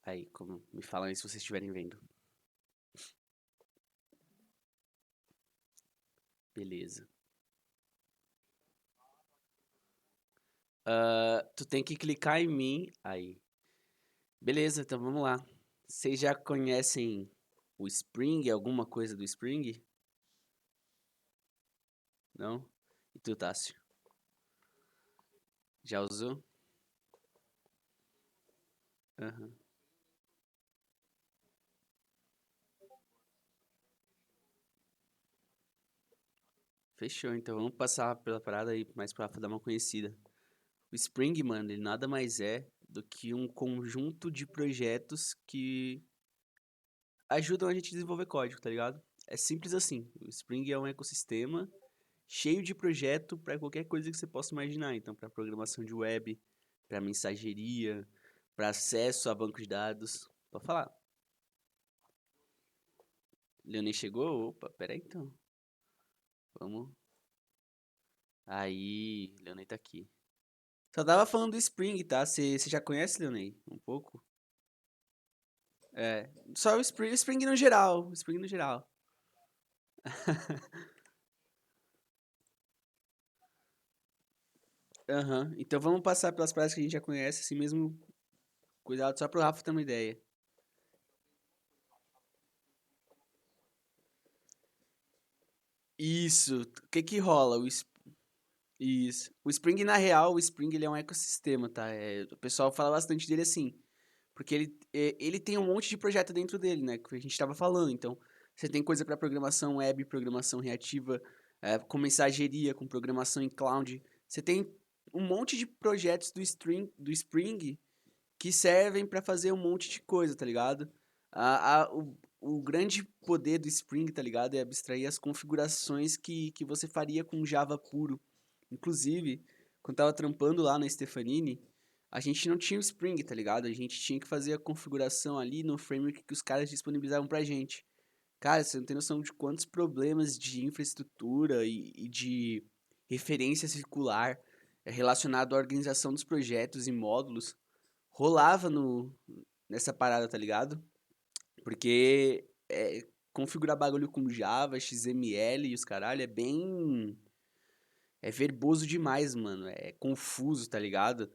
Aí, me falam aí se vocês estiverem vendo. Beleza. Tu tem que clicar em mim. Aí. Beleza, então vamos lá. Vocês já conhecem o Spring? Alguma coisa do Spring? Não? E tu, Tássio? Já usou? Aham. Fechou, então vamos passar pela parada aí mais pra dar uma conhecida. O Spring, mano, ele nada mais é do que um conjunto de projetos que ajudam a gente a desenvolver código, tá ligado? É simples assim. O Spring é um ecossistema cheio de projeto para qualquer coisa que você possa imaginar. Então, para programação de web, para mensageria, para acesso a banco de dados. Pode falar. Leonei chegou? Opa, peraí então. Vamos. Aí, Leonei tá aqui. Só tava falando do Spring, tá? Você já conhece, Leonei? Um pouco? É. Só o Spring no geral. O Spring no geral. Aham. Então vamos passar pelas práticas que a gente já conhece, assim mesmo. Cuidado só pro Rafa ter uma ideia. Isso. O que que rola? Isso. O Spring, na real, o Spring ele é um ecossistema, tá? O pessoal fala bastante dele assim. Porque ele tem um monte de projeto dentro dele, né? Que a gente estava falando. Então, você tem coisa para programação web, programação reativa, com mensageria, com programação em cloud. Você tem um monte de projetos do Spring que servem para fazer um monte de coisa, tá ligado? O grande poder do Spring, tá ligado? É abstrair as configurações que você faria com Java puro. Inclusive, quando tava trampando lá na Stefanini, a gente não tinha o Spring, tá ligado? A gente tinha que fazer a configuração ali no framework que os caras disponibilizavam pra gente. Cara, você não tem noção de quantos problemas de infraestrutura e de referência circular relacionado à organização dos projetos e módulos rolava nessa parada, tá ligado? Porque configurar bagulho com Java, XML e os caralho é bem. É verboso demais, mano. É confuso, tá ligado?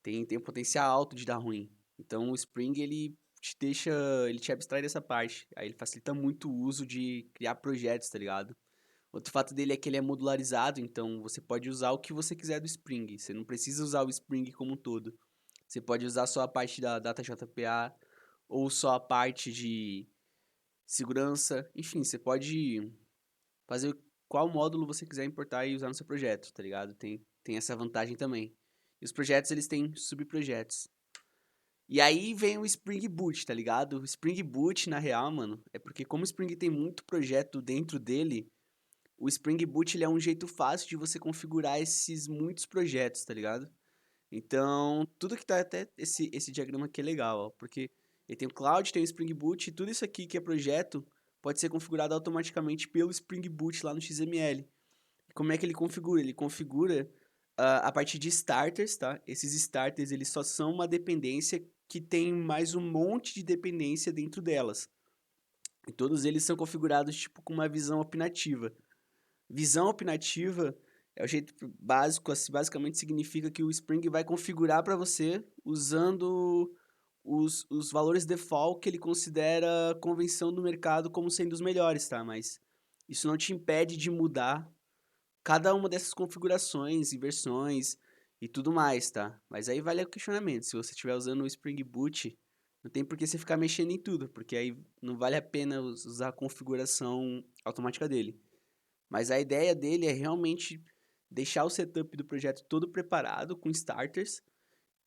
Tem um potencial alto de dar ruim. Então o Spring ele te deixa. Ele te abstrai dessa parte. Aí ele facilita muito o uso de criar projetos, tá ligado? Outro fato dele é que ele é modularizado, então você pode usar o que você quiser do Spring. Você não precisa usar o Spring como um todo. Você pode usar só a parte da DataJPA ou só a parte de segurança. Enfim, você pode fazer qual módulo você quiser importar e usar no seu projeto, tá ligado? Tem essa vantagem também. E os projetos, eles têm subprojetos. E aí vem o Spring Boot, tá ligado? O Spring Boot, na real, mano, é porque como o Spring tem muito projeto dentro dele, o Spring Boot ele é um jeito fácil de você configurar esses muitos projetos, tá ligado? Então, tudo que tá até esse diagrama aqui é legal, ó, porque ele tem o Cloud, tem o Spring Boot, e tudo isso aqui que é projeto pode ser configurado automaticamente pelo Spring Boot lá no XML. Como é que ele configura? Ele configura a partir de starters, tá? Esses starters, eles só são uma dependência que tem mais um monte de dependência dentro delas. E todos eles são configurados, tipo, com uma visão opinativa. Visão opinativa é o jeito básico, assim, basicamente significa que o Spring vai configurar para você usando os valores default que ele considera convenção do mercado como sendo os melhores, tá? Mas isso não te impede de mudar cada uma dessas configurações e versões e tudo mais, tá? Mas aí vale o questionamento. Se você estiver usando o Spring Boot, não tem por que você ficar mexendo em tudo, porque aí não vale a pena usar a configuração automática dele. Mas a ideia dele é realmente deixar o setup do projeto todo preparado com starters,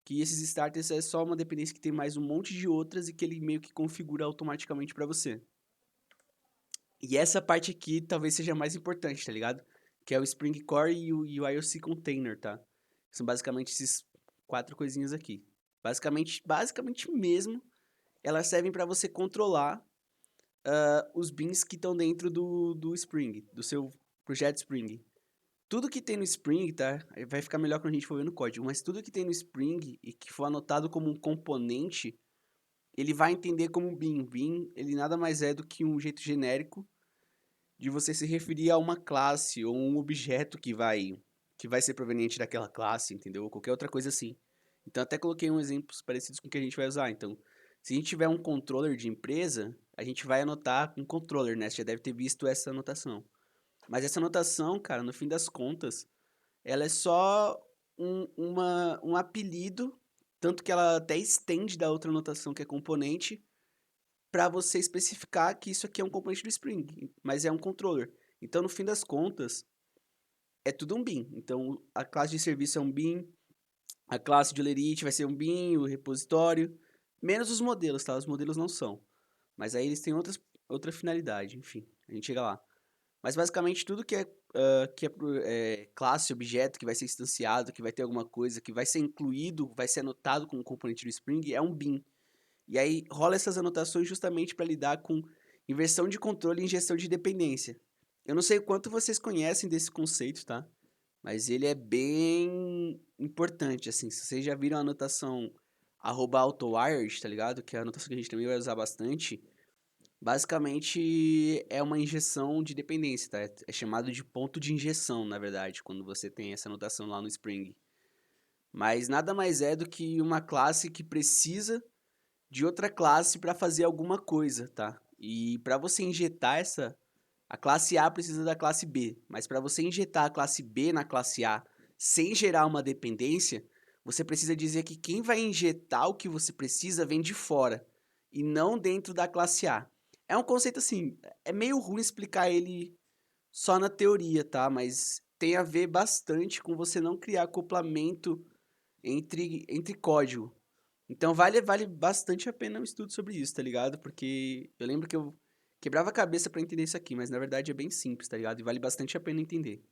que esses starters é só uma dependência que tem mais um monte de outras e que ele meio que configura automaticamente para você. E essa parte aqui talvez seja a mais importante, tá ligado? Que é o Spring Core e o IOC Container, tá? São basicamente esses quatro coisinhas aqui. Basicamente mesmo, elas servem para você controlar os beans que estão dentro do Spring, do seu projeto Spring. Tudo que tem no Spring, tá? Vai ficar melhor quando a gente for ver no código, mas tudo que tem no Spring e que for anotado como um componente ele vai entender como um bin. Bin, ele nada mais é do que um jeito genérico de você se referir a uma classe ou um objeto que vai ser proveniente daquela classe, entendeu? Ou qualquer outra coisa assim. Então, até coloquei um exemplos parecidos com o que a gente vai usar. Então, se a gente tiver um controller de empresa, a gente vai anotar um controller, né? Você já deve ter visto essa anotação. Mas essa anotação, cara, no fim das contas, ela é só um apelido, tanto que ela até estende da outra anotação que é componente, para você especificar que isso aqui é um componente do Spring, mas é um controller. Então, no fim das contas, é tudo um bin. Então, a classe de serviço é um bin, a classe de Olerite vai ser um bin, o repositório, menos os modelos, tá? Os modelos não são. Mas aí eles têm outra finalidade, enfim, a gente chega lá. Mas basicamente tudo que é classe, objeto, que vai ser instanciado, que vai ter alguma coisa, que vai ser incluído, vai ser anotado como componente do Spring, é um bin. E aí rola essas anotações justamente para lidar com inversão de controle e injeção de dependência. Eu não sei o quanto vocês conhecem desse conceito, tá? Mas ele é bem importante, assim. Se vocês já viram a anotação @autowired, tá ligado? Que é a anotação que a gente também vai usar bastante. Basicamente é uma injeção de dependência, tá? É chamado de ponto de injeção, na verdade, quando você tem essa anotação lá no Spring. Mas nada mais é do que uma classe que precisa de outra classe para fazer alguma coisa, tá? E para você injetar a classe A precisa da classe B, mas para você injetar a classe B na classe A sem gerar uma dependência, você precisa dizer que quem vai injetar o que você precisa vem de fora e não dentro da classe A. É um conceito assim, é meio ruim explicar ele só na teoria, tá? Mas tem a ver bastante com você não criar acoplamento entre código. Então vale bastante a pena um estudo sobre isso, tá ligado? Porque eu lembro que eu quebrava a cabeça pra entender isso aqui, mas na verdade é bem simples, tá ligado? E vale bastante a pena entender.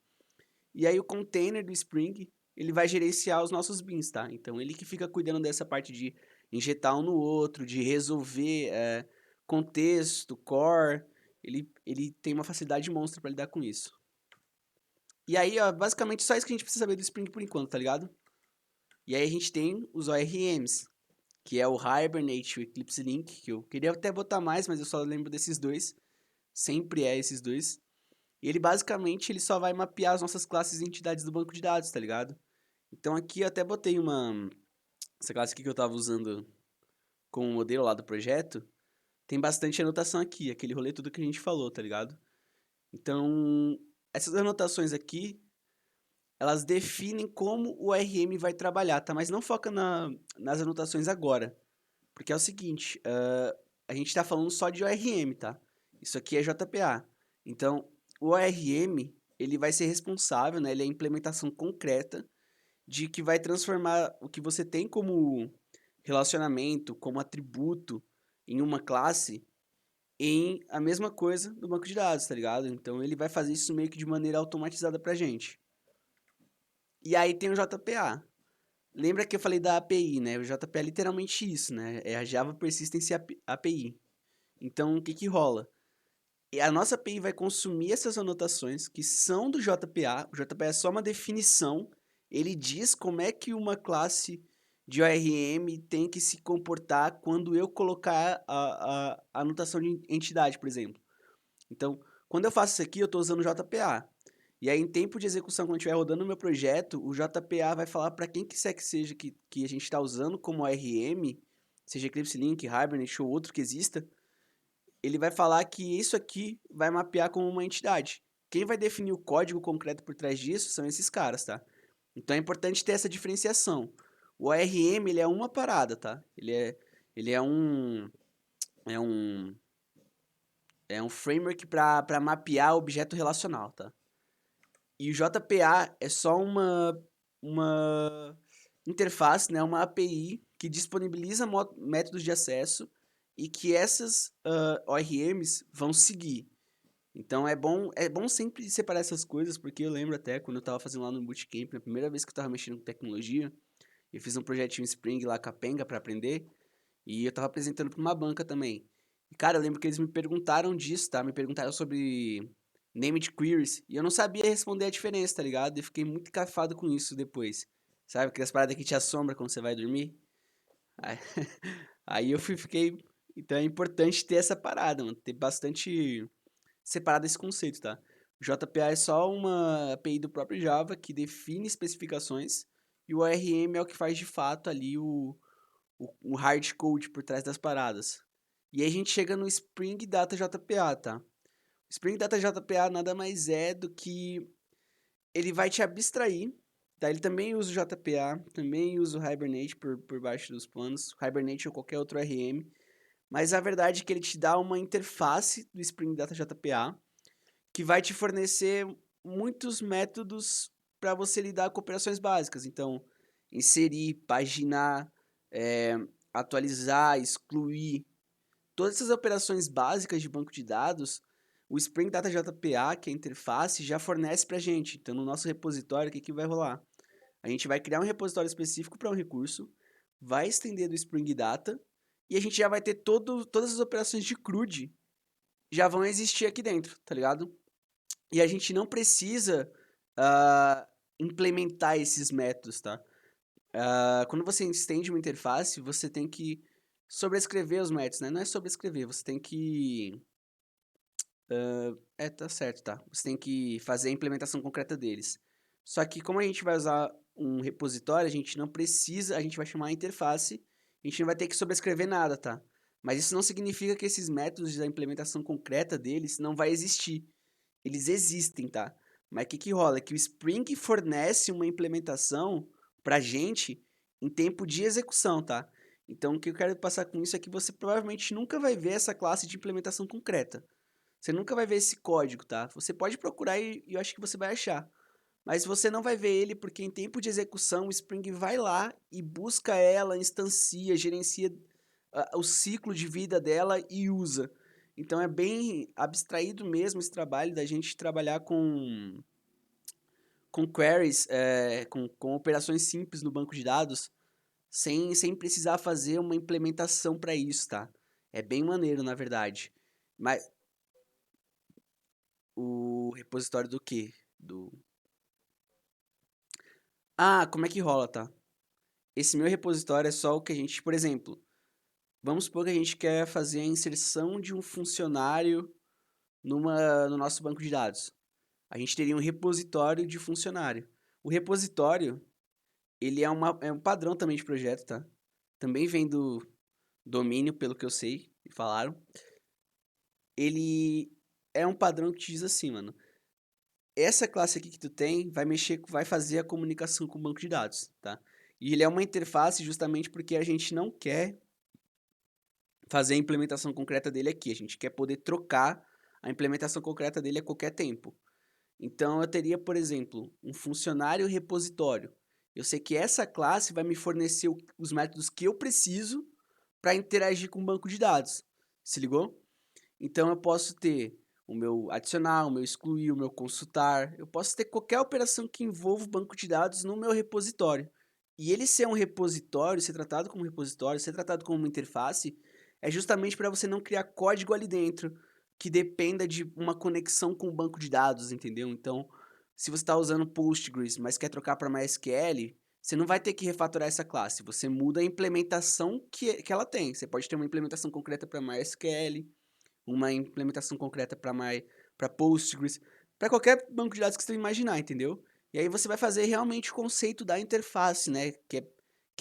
E aí o container do Spring, ele vai gerenciar os nossos bins, tá? Então ele que fica cuidando dessa parte de injetar um no outro, de resolver contexto, core, ele tem uma facilidade monstra pra lidar com isso. E aí, ó, basicamente só isso que a gente precisa saber do Spring por enquanto, tá ligado? E aí a gente tem os ORMs, que é o Hibernate e o Eclipse Link, que eu queria até botar mais, mas eu só lembro desses dois. Sempre é esses dois. E ele basicamente ele só vai mapear as nossas classes e entidades do banco de dados, tá ligado? Então aqui eu até botei essa classe aqui que eu tava usando como modelo lá do projeto, tem bastante anotação aqui, aquele rolê tudo que a gente falou, tá ligado? Então, essas anotações aqui, elas definem como o ORM vai trabalhar, tá? Mas não foca nas anotações agora. Porque é o seguinte, a gente está falando só de ORM, tá? Isso aqui é JPA. Então, o ORM, ele vai ser responsável, né? Ele é a implementação concreta de que vai transformar o que você tem como relacionamento, como atributo em uma classe, em a mesma coisa no banco de dados, tá ligado? Então, ele vai fazer isso meio que de maneira automatizada pra gente. E aí tem o JPA. Lembra que eu falei da API, né? O JPA é literalmente isso, né? É a Java Persistence API. Então, o que que rola? E a nossa API vai consumir essas anotações que são do JPA. O JPA é só uma definição. Ele diz como é que uma classe de ORM tem que se comportar quando eu colocar a anotação de entidade, por exemplo. Então, quando eu faço isso aqui, eu estou usando o JPA. E aí, em tempo de execução, quando estiver rodando o meu projeto, o JPA vai falar para quem quiser que seja que a gente está usando como ORM, seja Eclipse Link, Hibernate ou outro que exista, ele vai falar que isso aqui vai mapear como uma entidade. Quem vai definir o código concreto por trás disso são esses caras, tá? Então é importante ter essa diferenciação. O ORM, ele é uma parada, tá? Ele é um, é um framework para mapear objeto relacional, tá? E o JPA é só uma interface, né, uma API que disponibiliza métodos de acesso e que essas ORMs vão seguir. Então é bom sempre separar essas coisas, porque eu lembro até quando eu estava fazendo lá no Bootcamp, na primeira vez que eu estava mexendo com tecnologia, eu fiz um projetinho Spring lá com a Penga para aprender, e eu estava apresentando para uma banca também. E, cara, eu lembro que eles me perguntaram disso, tá? Me perguntaram sobre named queries, e eu não sabia responder a diferença, tá ligado? E fiquei muito cafado com isso depois. Sabe aquelas paradas que te assombra quando você vai dormir? Aí, Aí fiquei. Então é importante ter essa parada, mano. Ter bastante separado esse conceito, tá? O JPA é só uma API do próprio Java que define especificações e o ORM é o que faz de fato ali o hard code por trás das paradas. E aí a gente chega no Spring Data JPA, tá? O Spring Data JPA nada mais é do que ele vai te abstrair, tá? Ele também usa o JPA, também usa o Hibernate por baixo dos panos, Hibernate ou qualquer outro ORM, mas a verdade é que ele te dá uma interface do Spring Data JPA que vai te fornecer muitos métodos para você lidar com operações básicas. Então, inserir, paginar, atualizar, excluir, todas essas operações básicas de banco de dados, o Spring Data JPA, que é a interface, já fornece para a gente. Então, no nosso repositório, o que vai rolar? A gente vai criar um repositório específico para um recurso, vai estender do Spring Data, e a gente já vai ter todas as operações de CRUD já vão existir aqui dentro, tá ligado? E a gente não precisa implementar esses métodos, tá? Quando você estende uma interface, você tem que sobrescrever os métodos, né? Não é sobrescrever, você tem que... tá certo, tá? Você tem que fazer a implementação concreta deles. Só que como a gente vai usar um repositório, a gente não precisa, a gente vai chamar a interface, a gente não vai ter que sobrescrever nada, tá? Mas isso não significa que esses métodos da implementação concreta deles não vai existir. Eles existem, tá? Mas o que rola? É que o Spring fornece uma implementação pra gente em tempo de execução, tá? Então, o que eu quero passar com isso é que você provavelmente nunca vai ver essa classe de implementação concreta. Você nunca vai ver esse código, tá? Você pode procurar e eu acho que você vai achar. Mas você não vai ver ele porque em tempo de execução o Spring vai lá e busca ela, instancia, gerencia o ciclo de vida dela e usa. Então é bem abstraído mesmo esse trabalho da gente trabalhar com queries, com operações simples no banco de dados, sem precisar fazer uma implementação para isso, tá? É bem maneiro, na verdade. Mas o repositório do quê? Como é que rola, tá? Esse meu repositório é só o que a gente, por exemplo, vamos supor que a gente quer fazer a inserção de um funcionário no nosso banco de dados. A gente teria um repositório de funcionário. O repositório, ele é um padrão também de projeto, tá? Também vem do domínio, pelo que eu sei, e falaram. Ele é um padrão que te diz assim, mano. Essa classe aqui que tu tem vai fazer a comunicação com o banco de dados, tá? E ele é uma interface justamente porque a gente não quer fazer a implementação concreta dele aqui. A gente quer poder trocar a implementação concreta dele a qualquer tempo. Então, eu teria, por exemplo, um funcionário repositório. Eu sei que essa classe vai me fornecer os métodos que eu preciso para interagir com o banco de dados. Se ligou? Então, eu posso ter o meu adicionar, o meu excluir, o meu consultar. Eu posso ter qualquer operação que envolva o banco de dados no meu repositório. E ele ser um repositório, ser tratado como repositório, ser tratado como uma interface, é justamente para você não criar código ali dentro que dependa de uma conexão com o banco de dados, entendeu? Então, se você está usando Postgres, mas quer trocar para MySQL, você não vai ter que refatorar essa classe. Você muda a implementação que ela tem. Você pode ter uma implementação concreta para MySQL, uma implementação concreta para Postgres, para qualquer banco de dados que você imaginar, entendeu? E aí você vai fazer realmente o conceito da interface, né? Que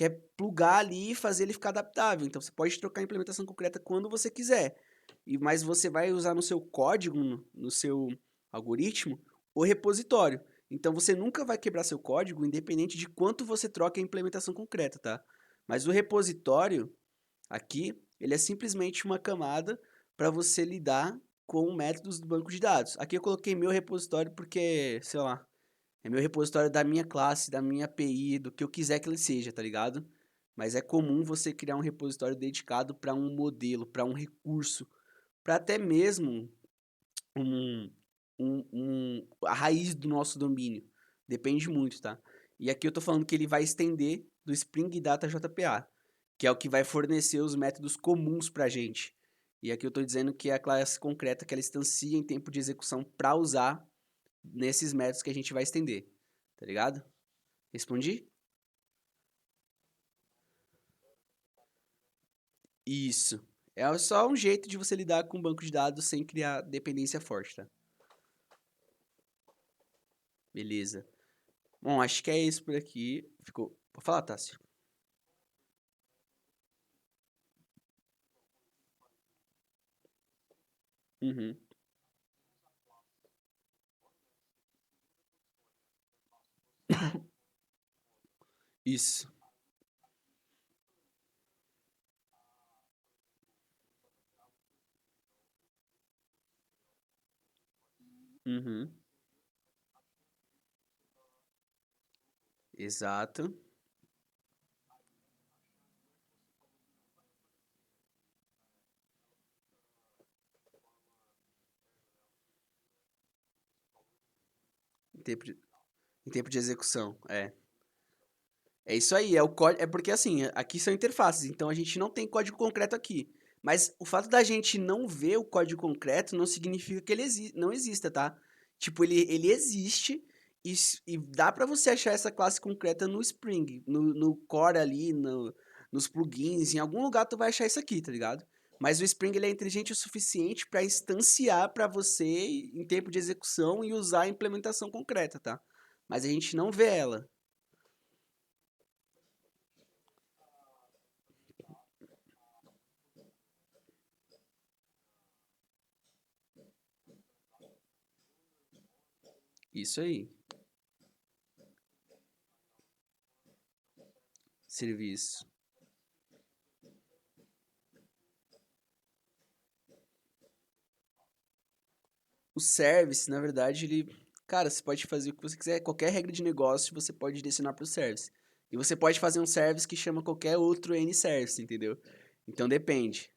é plugar ali e fazer ele ficar adaptável. Então você pode trocar a implementação concreta quando você quiser. Mas você vai usar no seu código, no seu algoritmo, o repositório. Então você nunca vai quebrar seu código, independente de quanto você troca a implementação concreta, tá? Mas o repositório aqui, ele é simplesmente uma camada para você lidar com métodos do banco de dados. Aqui eu coloquei meu repositório porque, sei lá, é meu repositório da minha classe, da minha API, do que eu quiser que ele seja, tá ligado? Mas é comum você criar um repositório dedicado para um modelo, para um recurso, para até mesmo um, a raiz do nosso domínio. Depende muito, tá? E aqui eu tô falando que ele vai estender do Spring Data JPA, que é o que vai fornecer os métodos comuns pra gente. E aqui eu tô dizendo que é a classe concreta que ela instancia em tempo de execução para usar nesses métodos que a gente vai estender. Tá ligado? Respondi? Isso. É só um jeito de você lidar com o banco de dados sem criar dependência forte, tá? Beleza. Bom, acho que é isso por aqui. Ficou. Pode falar, Tássio. Uhum. Isso. Uhum. Exato. Em tempo de, em tempo de execução. É. É isso aí, é o código. É porque assim, aqui são interfaces, então a gente não tem código concreto aqui. Mas o fato da gente não ver o código concreto não significa que ele não exista, tá? Tipo, ele existe e dá pra você achar essa classe concreta no Spring, no core ali, nos plugins, em algum lugar tu vai achar isso aqui, tá ligado? Mas o Spring ele é inteligente o suficiente pra instanciar pra você em tempo de execução e usar a implementação concreta, tá? Mas a gente não vê ela. Isso aí. Serviço. O service, na verdade, ele. Cara, você pode fazer o que você quiser. Qualquer regra de negócio você pode direcionar para o service. E você pode fazer um service que chama qualquer outro N-service, entendeu? Então depende.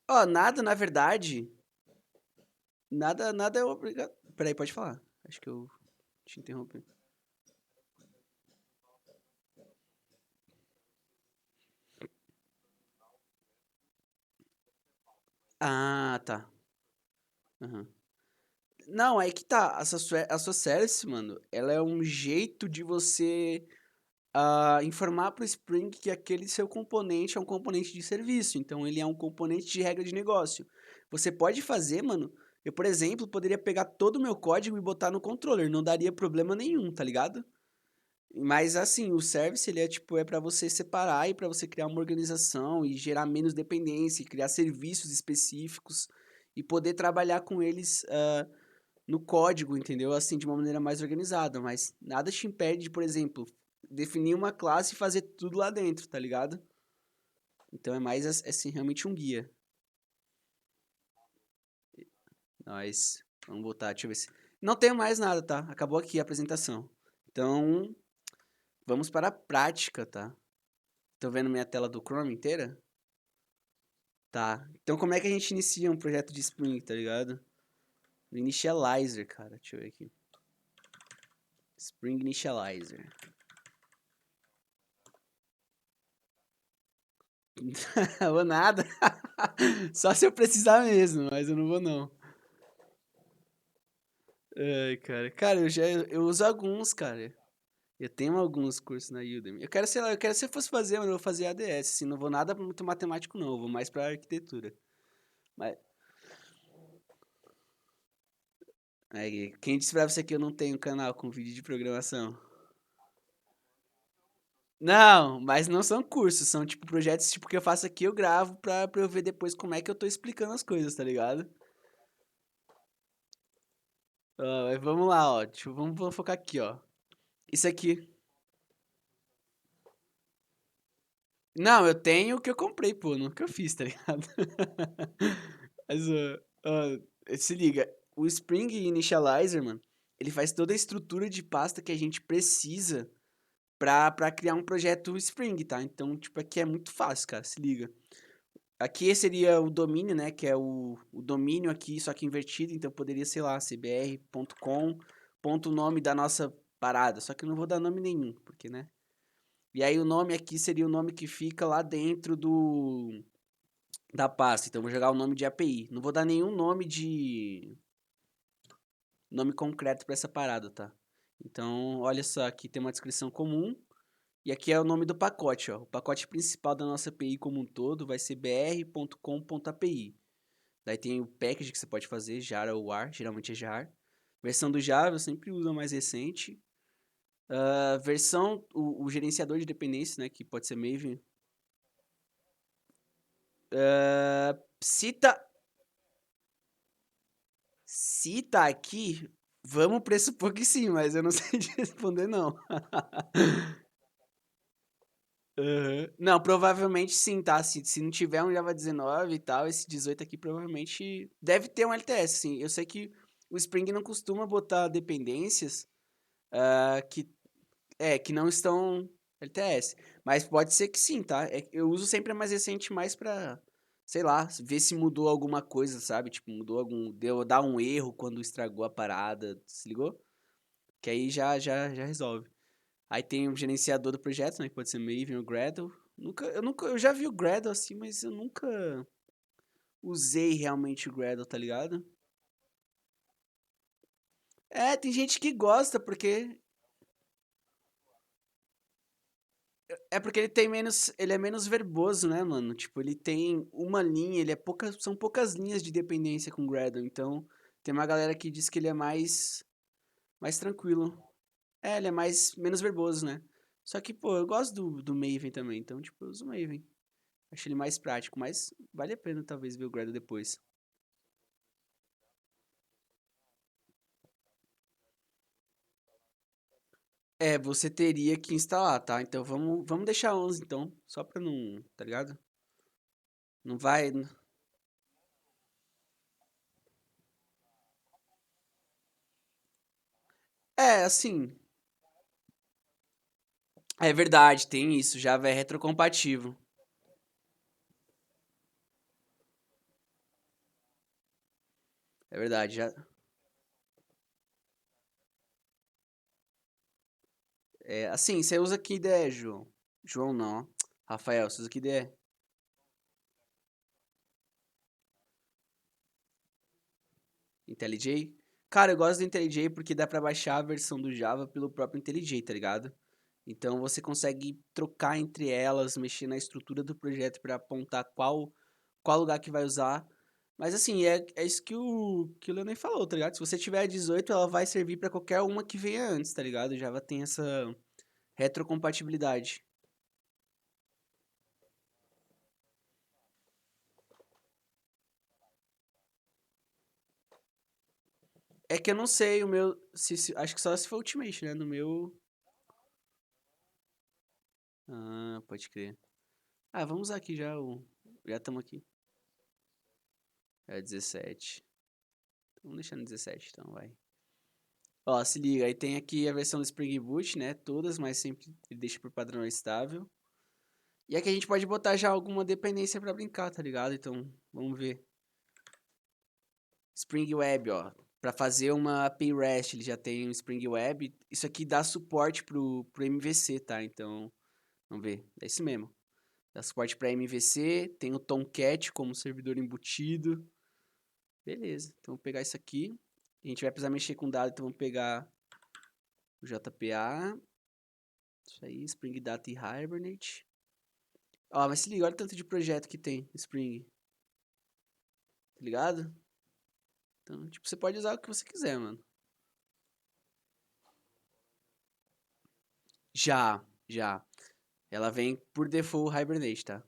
Ó, nada, na verdade. Nada é obrigado. Peraí, pode falar. Acho que eu te interrompi. Ah, tá. Aham. Não, aí que tá. A sua service, mano, ela é um jeito de você informar para o Spring que aquele seu componente é um componente de serviço, então ele é um componente de regra de negócio. Você pode fazer, mano. Eu, por exemplo, poderia pegar todo o meu código e botar no controller, não daria problema nenhum, tá ligado? Mas assim, o service ele é tipo é para você separar e para você criar uma organização e gerar menos dependência, e criar serviços específicos e poder trabalhar com eles no código, entendeu? Assim, de uma maneira mais organizada, mas nada te impede de, por exemplo, definir uma classe e fazer tudo lá dentro, tá ligado? Então é mais assim, realmente um guia. Nós vamos voltar, deixa eu ver se. Não tenho mais nada, tá? Acabou aqui a apresentação. Então, vamos para a prática, tá? Tô vendo minha tela do Chrome inteira? Tá. Então, como é que a gente inicia um projeto de Spring, tá ligado? No Initializer, cara. Deixa eu ver aqui. Spring Initializer. Vou nada. Só se eu precisar mesmo, mas eu não vou não. Ai, cara. Cara, eu uso alguns, cara. Eu tenho alguns cursos na Udemy. Eu quero, sei lá, eu quero se eu fosse fazer, mas eu vou fazer ADS, assim, não vou nada muito matemático não, eu vou mais pra arquitetura. Mas, quem disse pra você que eu não tenho canal com vídeo de programação? Não, mas não são cursos, são tipo projetos tipo que eu faço aqui, eu gravo pra eu ver depois como é que eu tô explicando as coisas, tá ligado? Ó, mas vamos lá, ó. Vamos focar aqui, ó. Isso aqui. Não, eu tenho o que eu comprei, pô, não o que eu fiz, tá ligado? Mas, se liga, o Spring Initializer, mano, ele faz toda a estrutura de pasta que a gente precisa pra criar um projeto Spring, tá? Então, tipo, aqui é muito fácil, cara, se liga. Aqui seria o domínio, né, que é o domínio aqui, só que invertido, então poderia, sei lá, cbr.com, ponto nome da nossa parada, só que eu não vou dar nome nenhum, porque, né? E aí o nome aqui seria o nome que fica lá dentro da pasta. Então eu vou jogar o nome de API. Não vou dar nenhum nome concreto para essa parada, tá? Então, olha só, aqui tem uma descrição comum e aqui é o nome do pacote, ó. O pacote principal da nossa API como um todo vai ser br.com.api. Daí tem o package que você pode fazer, jar ou war, geralmente é jar. Versão do Java eu sempre uso a mais recente. Versão, o gerenciador de dependências, né, que pode ser Maven. Se tá, se tá aqui, vamos pressupor que sim, mas eu não sei te responder não. Aham. Não, provavelmente sim, tá? Se não tiver um Java 19 e tal, esse 18 aqui provavelmente deve ter um LTS, sim. Eu sei que o Spring não costuma botar dependências que não estão LTS. Mas pode ser que sim, tá? Eu uso sempre a mais recente mais pra, sei lá, ver se mudou alguma coisa, sabe? Tipo, mudou algum. Deu dar um erro quando estragou a parada, se ligou? Que aí já resolve. Aí tem o gerenciador do projeto, né? Que pode ser Maven ou Gradle. Eu já vi o Gradle assim, mas eu nunca usei realmente o Gradle, tá ligado? É, tem gente que gosta, porque porque ele tem menos, ele é menos verboso, né, mano? Tipo, ele tem uma linha, são poucas linhas de dependência com o Gradle, então tem uma galera que diz que ele é mais tranquilo. É, ele é menos verboso, né? Só que, pô, eu gosto do Maven também, então, tipo, eu uso o Maven. Acho ele mais prático, mas vale a pena talvez ver o Gradle depois. É, você teria que instalar, tá? Então vamos deixar 11 então, só pra não, tá ligado? Não vai. É, assim, é verdade, tem isso, Java é retrocompatível. É verdade, já. É, assim, você usa que ideia, João? João não, ó. Rafael, você usa que ideia? IntelliJ? Cara, eu gosto do IntelliJ porque dá pra baixar a versão do Java pelo próprio IntelliJ, tá ligado? Então você consegue trocar entre elas, mexer na estrutura do projeto pra apontar qual lugar que vai usar. Mas assim, é isso que o Leonel falou, tá ligado? Se você tiver 18, ela vai servir pra qualquer uma que venha antes, tá ligado? O Java tem essa retrocompatibilidade. É que eu não sei, o meu. Acho que só se for Ultimate, né? No meu. Ah, pode crer. Ah, vamos usar aqui já o. Já estamos aqui. É 17. Vamos deixar no 17, então, vai. Ó, se liga, aí tem aqui a versão do Spring Boot, né? Todas, mas sempre ele deixa por padrão estável. E aqui a gente pode botar já alguma dependência pra brincar, tá ligado? Então, vamos ver. Spring Web, ó. Pra fazer uma API REST, ele já tem um Spring Web. Isso aqui dá suporte pro MVC, tá? Então, vamos ver. É isso mesmo. Dá suporte para MVC, tem o Tomcat como servidor embutido. Beleza, então vamos pegar isso aqui. A gente vai precisar mexer com dado, então vamos pegar o JPA. Isso aí, Spring Data e Hibernate. Ó, mas se liga, olha o tanto de projeto que tem Spring, tá ligado? Então, tipo, você pode usar o que você quiser, mano. Já. Ela vem por default Hibernate, tá?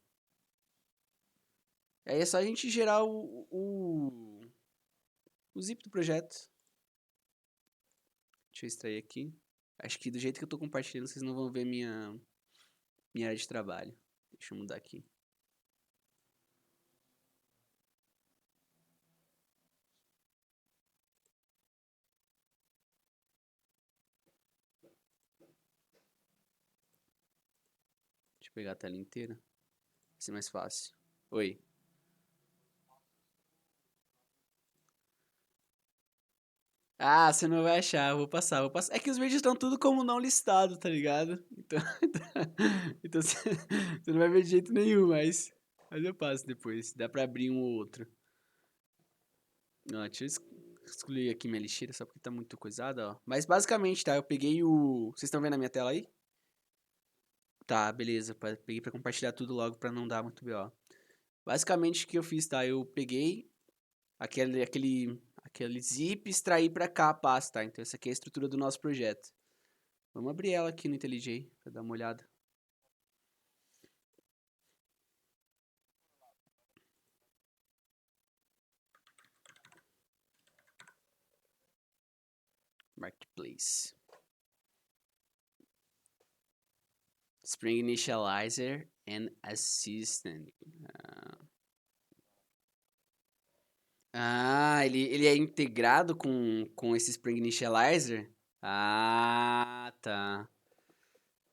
Aí é só a gente gerar o zip do projeto. Deixa eu extrair aqui. Acho que do jeito que eu tô compartilhando, vocês não vão ver minha área de trabalho. Deixa eu mudar aqui. Deixa eu pegar a tela inteira. Vai ser mais fácil. Oi. Ah, você não vai achar, eu vou passar, vou passar. É que os vídeos estão tudo como não listado, tá ligado? Então, então você não vai ver de jeito nenhum, mas eu passo depois. Dá pra abrir um ou outro. Ó, deixa eu. Excluir aqui minha lixeira só porque tá muito coisada, ó. Mas basicamente, tá? Eu peguei o. Vocês estão vendo a minha tela aí? Tá, beleza. Peguei pra compartilhar tudo logo pra não dar muito BO. Basicamente, o que eu fiz, tá? Eu peguei aquele zip e extraí pra cá a pasta, tá? Então, essa aqui é a estrutura do nosso projeto. Vamos abrir ela aqui no IntelliJ pra dar uma olhada. Marketplace. Spring Initializer and Assistant. Ele é integrado com esse Spring Initializer? Ah, tá.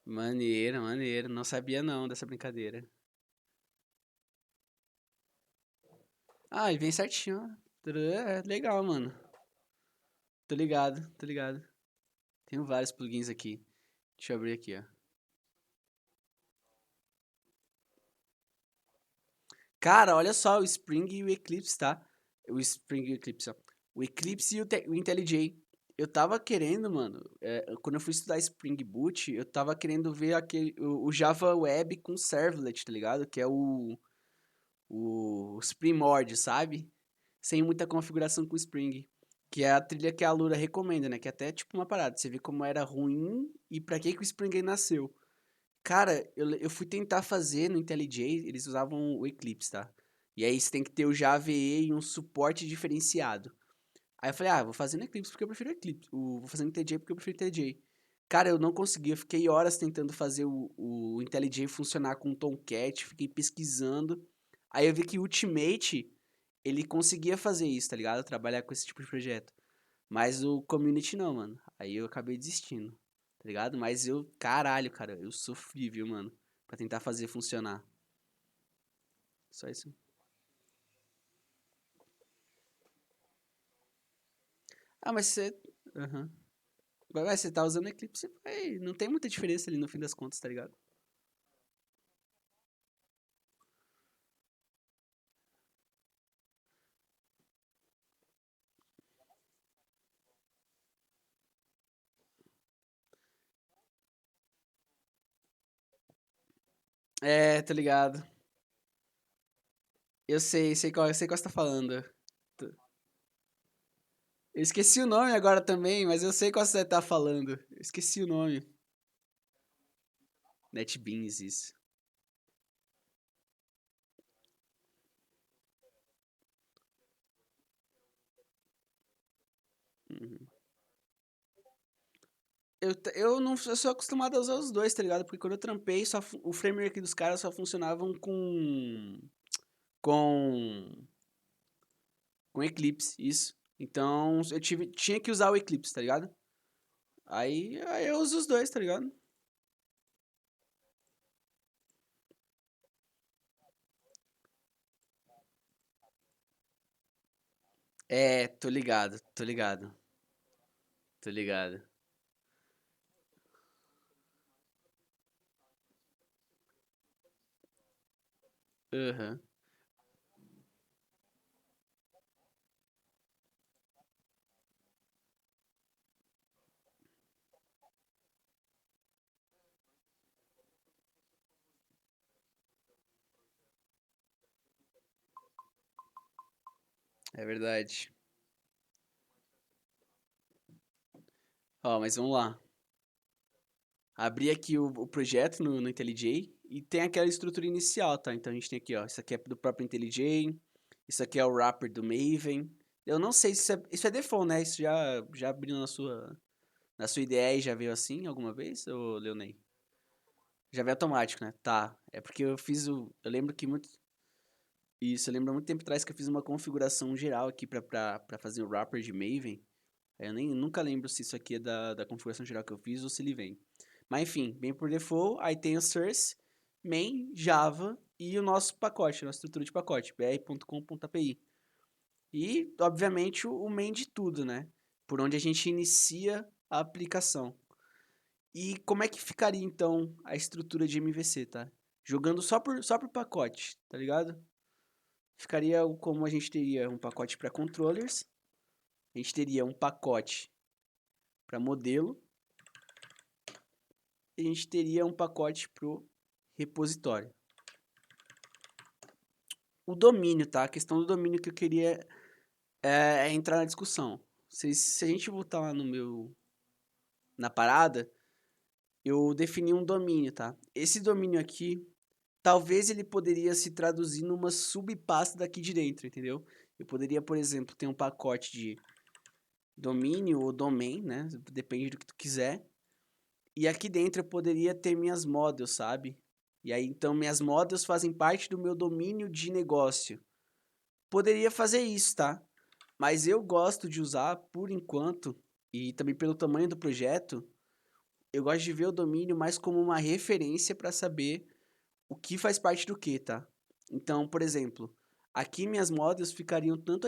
Maneiro, maneiro. Não sabia não dessa brincadeira. Ah, ele vem certinho, ó. É legal, mano. Tô ligado, tô ligado. Tenho vários plugins aqui. Deixa eu abrir aqui, ó. Cara, olha só, o Spring e o Eclipse, tá? O Spring e o Eclipse, ó. O Eclipse e o IntelliJ. Eu tava querendo, mano, quando eu fui estudar Spring Boot, eu tava querendo ver o Java Web com Servlet, tá ligado? Que é os primórdios, sabe? Sem muita configuração com Spring. Que é a trilha que a Lura recomenda, né? Que é até tipo uma parada. Você vê como era ruim e pra que o Spring nasceu. Cara, eu fui tentar fazer no IntelliJ, eles usavam o Eclipse, tá? E aí você tem que ter o Java EE e um suporte diferenciado. Aí eu falei, vou fazer no Eclipse porque eu prefiro Eclipse. Vou fazer no IntelliJ porque eu prefiro IntelliJ. Cara, eu não consegui, eu fiquei horas tentando fazer o IntelliJ funcionar com o Tomcat, fiquei pesquisando. Aí eu vi que o Ultimate, ele conseguia fazer isso, tá ligado? Trabalhar com esse tipo de projeto. Mas o Community não, mano. Aí eu acabei desistindo, tá ligado? Mas eu, caralho, cara, eu sofri, viu, mano? Pra tentar fazer funcionar. Só isso. Mas você. Aham. Mas você tá usando Eclipse, não tem muita diferença ali no fim das contas, tá ligado? É, tô ligado. Eu sei qual você tá falando. Eu esqueci o nome agora também, mas eu sei qual você tá falando. Eu esqueci o nome. NetBeans, isso. Uhum. Eu sou acostumado a usar os dois, tá ligado? Porque quando eu trampei, o framework dos caras só funcionavam com, com Eclipse, isso. Então tinha que usar o Eclipse, tá ligado? Aí eu uso os dois, tá ligado? É, tô ligado, tô ligado, tô ligado. Aham, é verdade. Ó, mas vamos lá. Abri aqui o projeto no IntelliJ e tem aquela estrutura inicial, tá? Então a gente tem aqui, ó, isso aqui é do próprio IntelliJ, isso aqui é o wrapper do Maven. Eu não sei se isso é default, né? Isso já abriu na sua ideia e já veio assim alguma vez, ô Leonei? Já veio automático, né? Tá. É porque eu lembro que muito. Isso, eu lembro há muito tempo atrás que eu fiz uma configuração geral aqui pra fazer o wrapper de Maven. Aí eu nunca lembro se isso aqui é da configuração geral que eu fiz ou se ele vem. Mas enfim, vem por default, aí tem o source, main, Java e o nosso pacote, a nossa estrutura de pacote, br.com.api. E, obviamente, o main de tudo, né? Por onde a gente inicia a aplicação. E como é que ficaria, então, a estrutura de MVC, tá? Jogando só por pacote, tá ligado? Ficaria como a gente teria um pacote para controllers, a gente teria um pacote para modelo e a gente teria um pacote para o repositório. O domínio, tá? A questão do domínio que eu queria entrar na discussão. Se a gente voltar lá na parada, eu defini um domínio, tá? Esse domínio aqui, talvez ele poderia se traduzir numa subpasta daqui de dentro, entendeu? Eu poderia, por exemplo, ter um pacote de domínio ou domain, né? Depende do que tu quiser. E aqui dentro eu poderia ter minhas models, sabe? E aí, então, minhas models fazem parte do meu domínio de negócio. Poderia fazer isso, tá? Mas eu gosto de usar, por enquanto, e também pelo tamanho do projeto, eu gosto de ver o domínio mais como uma referência para saber o que faz parte do que, tá? Então, por exemplo, aqui minhas models ficariam tanto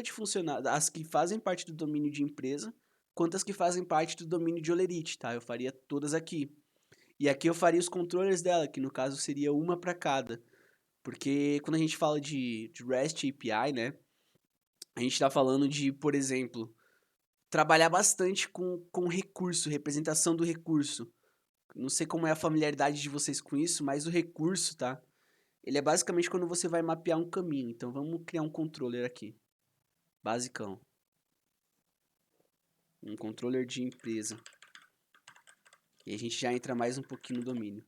as que fazem parte do domínio de empresa, quanto as que fazem parte do domínio de Olerite, tá? Eu faria todas aqui. E aqui eu faria os controllers dela, que no caso seria uma para cada. Porque quando a gente fala de REST API, né? A gente está falando de, por exemplo, trabalhar bastante com recurso, representação do recurso. Não sei como é a familiaridade de vocês com isso, mas o recurso, tá? Ele é basicamente quando você vai mapear um caminho. Então vamos criar um controller aqui. Basicão. Um controller de empresa. E a gente já entra mais um pouquinho no domínio.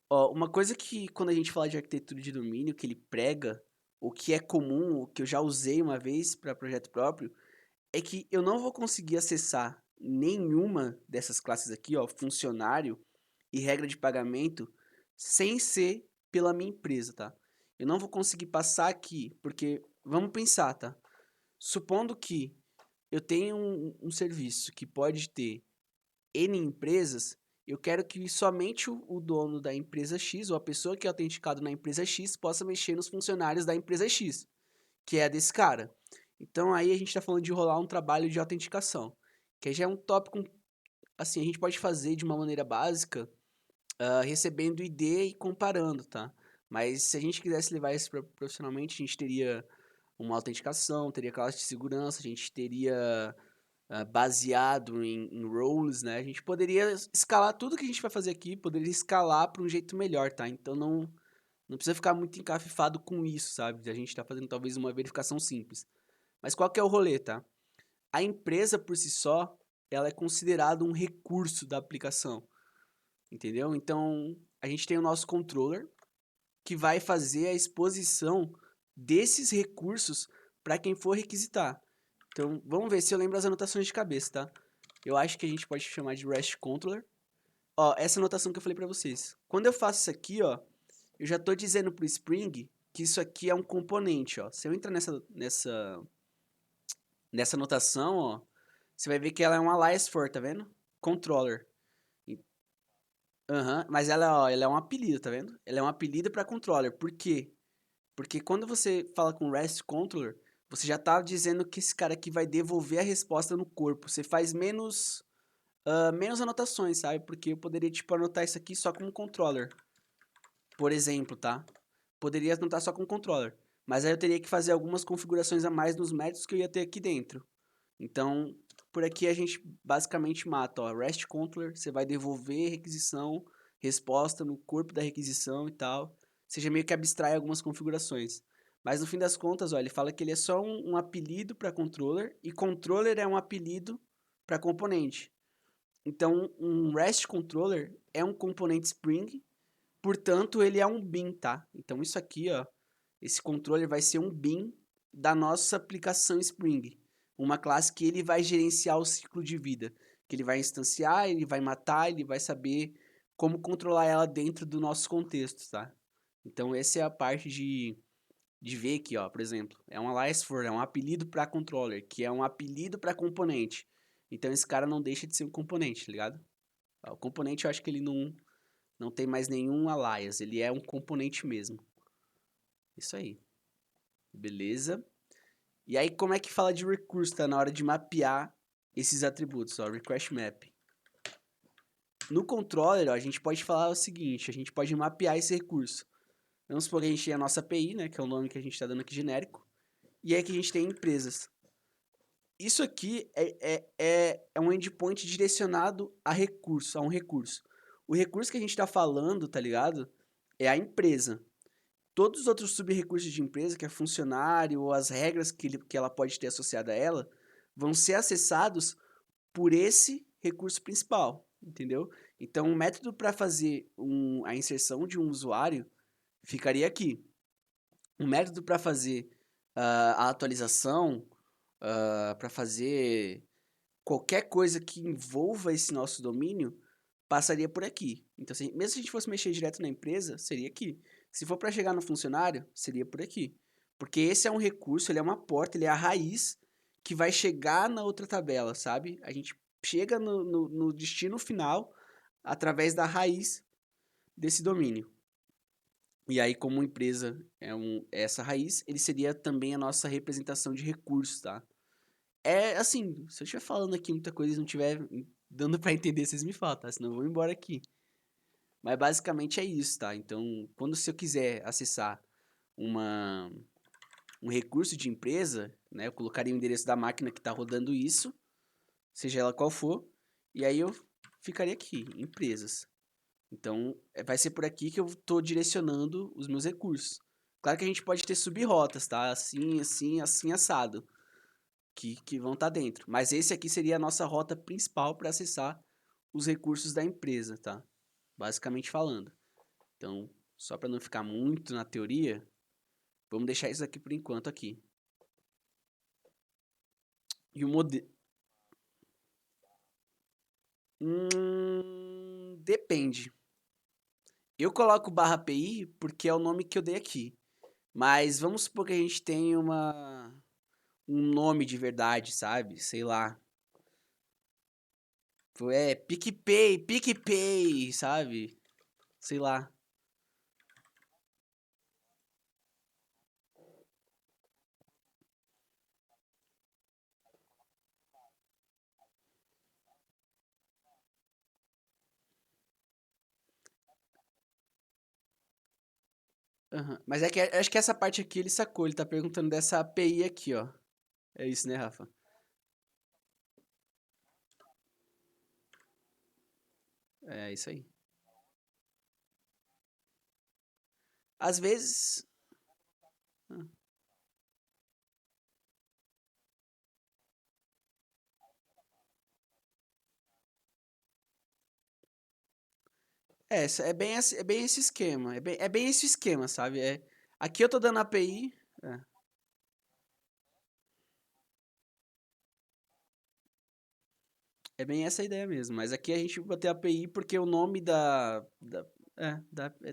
Ó, uma coisa que quando a gente fala de arquitetura de domínio, que ele prega, o que é comum, o que eu já usei uma vez para projeto próprio, é que eu não vou conseguir acessar nenhuma dessas classes aqui, ó, funcionário e regra de pagamento, sem ser pela minha empresa, tá? Eu não vou conseguir passar aqui, porque, vamos pensar, tá? Supondo que eu tenho um serviço que pode ter N empresas, eu quero que somente o dono da empresa X, ou a pessoa que é autenticado na empresa X, possa mexer nos funcionários da empresa X, que é a desse cara. Então aí a gente está falando de rolar um trabalho de autenticação, que aí já é um tópico, assim, a gente pode fazer de uma maneira básica, recebendo ID e comparando, tá? Mas se a gente quisesse levar isso profissionalmente, a gente teria uma autenticação, teria classe de segurança, a gente teria baseado em roles, né? A gente poderia escalar tudo que a gente vai fazer aqui, poderia escalar para um jeito melhor, tá? Então não precisa ficar muito encafifado com isso, sabe? A gente tá fazendo talvez uma verificação simples. Mas qual que é o rolê, tá? A empresa por si só, ela é considerada um recurso da aplicação, entendeu? Então, a gente tem o nosso controller, que vai fazer a exposição desses recursos para quem for requisitar. Então, vamos ver se eu lembro as anotações de cabeça, tá? Eu acho que a gente pode chamar de REST Controller. Ó, essa anotação que eu falei para vocês. Quando eu faço isso aqui, ó, eu já tô dizendo pro Spring que isso aqui é um componente, ó. Se eu entrar nessa anotação, ó, você vai ver que ela é um alias for, tá vendo? Controller. Aham, mas ela, ó, ela é um apelido, tá vendo? Ela é um apelido para controller. Por quê? Porque quando você fala com REST Controller, você já tá dizendo que esse cara aqui vai devolver a resposta no corpo. Você faz menos anotações, sabe? Porque eu poderia, tipo, anotar isso aqui só como controller. Por exemplo, tá? Poderia anotar só como controller. Mas aí eu teria que fazer algumas configurações a mais nos métodos que eu ia ter aqui dentro. Então, por aqui a gente basicamente mata, ó, REST Controller, você vai devolver requisição, resposta no corpo da requisição e tal. Você já meio que abstrai algumas configurações. Mas no fim das contas, ó, ele fala que ele é só um apelido para controller e controller é um apelido para componente. Então, um REST Controller é um componente Spring, portanto, ele é um bin, tá? Então, isso aqui, ó, esse controller vai ser um bin da nossa aplicação Spring. Uma classe que ele vai gerenciar o ciclo de vida, que ele vai instanciar, ele vai matar, ele vai saber como controlar ela dentro do nosso contexto, tá? Então, essa é a parte de ver aqui, ó, por exemplo, é um alias for, é um apelido para controller, que é um apelido para componente. Então, esse cara não deixa de ser um componente, tá ligado? Ó, o componente eu acho que ele não tem mais nenhum alias, ele é um componente mesmo. Isso aí. Beleza? E aí, como é que fala de recurso, tá? Na hora de mapear esses atributos, ó, request map. No controller, ó, a gente pode falar o seguinte, a gente pode mapear esse recurso. Vamos supor que a gente tem a nossa API, né, que é o nome que a gente está dando aqui genérico, e aí que a gente tem empresas. isso aqui é um endpoint direcionado a recurso, a um recurso. O recurso que a gente está falando, tá ligado? É a empresa. Todos os outros sub-recursos de empresa, que é funcionário, ou as regras que ela pode ter associada a ela, vão ser acessados por esse recurso principal, entendeu? Então, o método para fazer a inserção de um usuário ficaria aqui. O método para fazer a atualização, para fazer qualquer coisa que envolva esse nosso domínio, passaria por aqui. Então, mesmo se a gente fosse mexer direto na empresa, seria aqui. Se for para chegar no funcionário, seria por aqui. Porque esse é um recurso, ele é uma porta, ele é a raiz que vai chegar na outra tabela, sabe? A gente chega no destino final através da raiz desse domínio. E aí, como empresa é essa raiz, ele seria também a nossa representação de recursos, tá? É assim, se eu estiver falando aqui muita coisa e não estiver dando pra entender, vocês me falam, tá? Senão eu vou embora aqui. Mas basicamente é isso, tá? Então, quando se eu quiser acessar uma, um recurso de empresa, né? Eu colocaria o endereço da máquina que está rodando isso, seja ela qual for, e aí eu ficaria aqui, empresas. Então, vai ser por aqui que eu estou direcionando os meus recursos. Claro que a gente pode ter sub-rotas, tá? Assim, assim, assim, assado, que vão estar dentro. Mas esse aqui seria a nossa rota principal para acessar os recursos da empresa, tá? Basicamente falando. Então, só para não ficar muito na teoria, vamos deixar isso aqui por enquanto aqui. E o modelo... Depende. Eu coloco barra API porque é o nome que eu dei aqui. Mas vamos supor que a gente tenha um nome de verdade, sabe? Sei lá. PicPay, PicPay, sabe? Sei lá. Aham. Mas é que acho que essa parte aqui ele sacou. Ele tá perguntando dessa API aqui, ó. É isso, né, Rafa? É isso aí. Às vezes. ah, é bem esse esquema. É bem esse esquema, sabe? Aqui eu tô dando API. É bem essa a ideia mesmo. Mas aqui a gente vai ter API porque o nome tá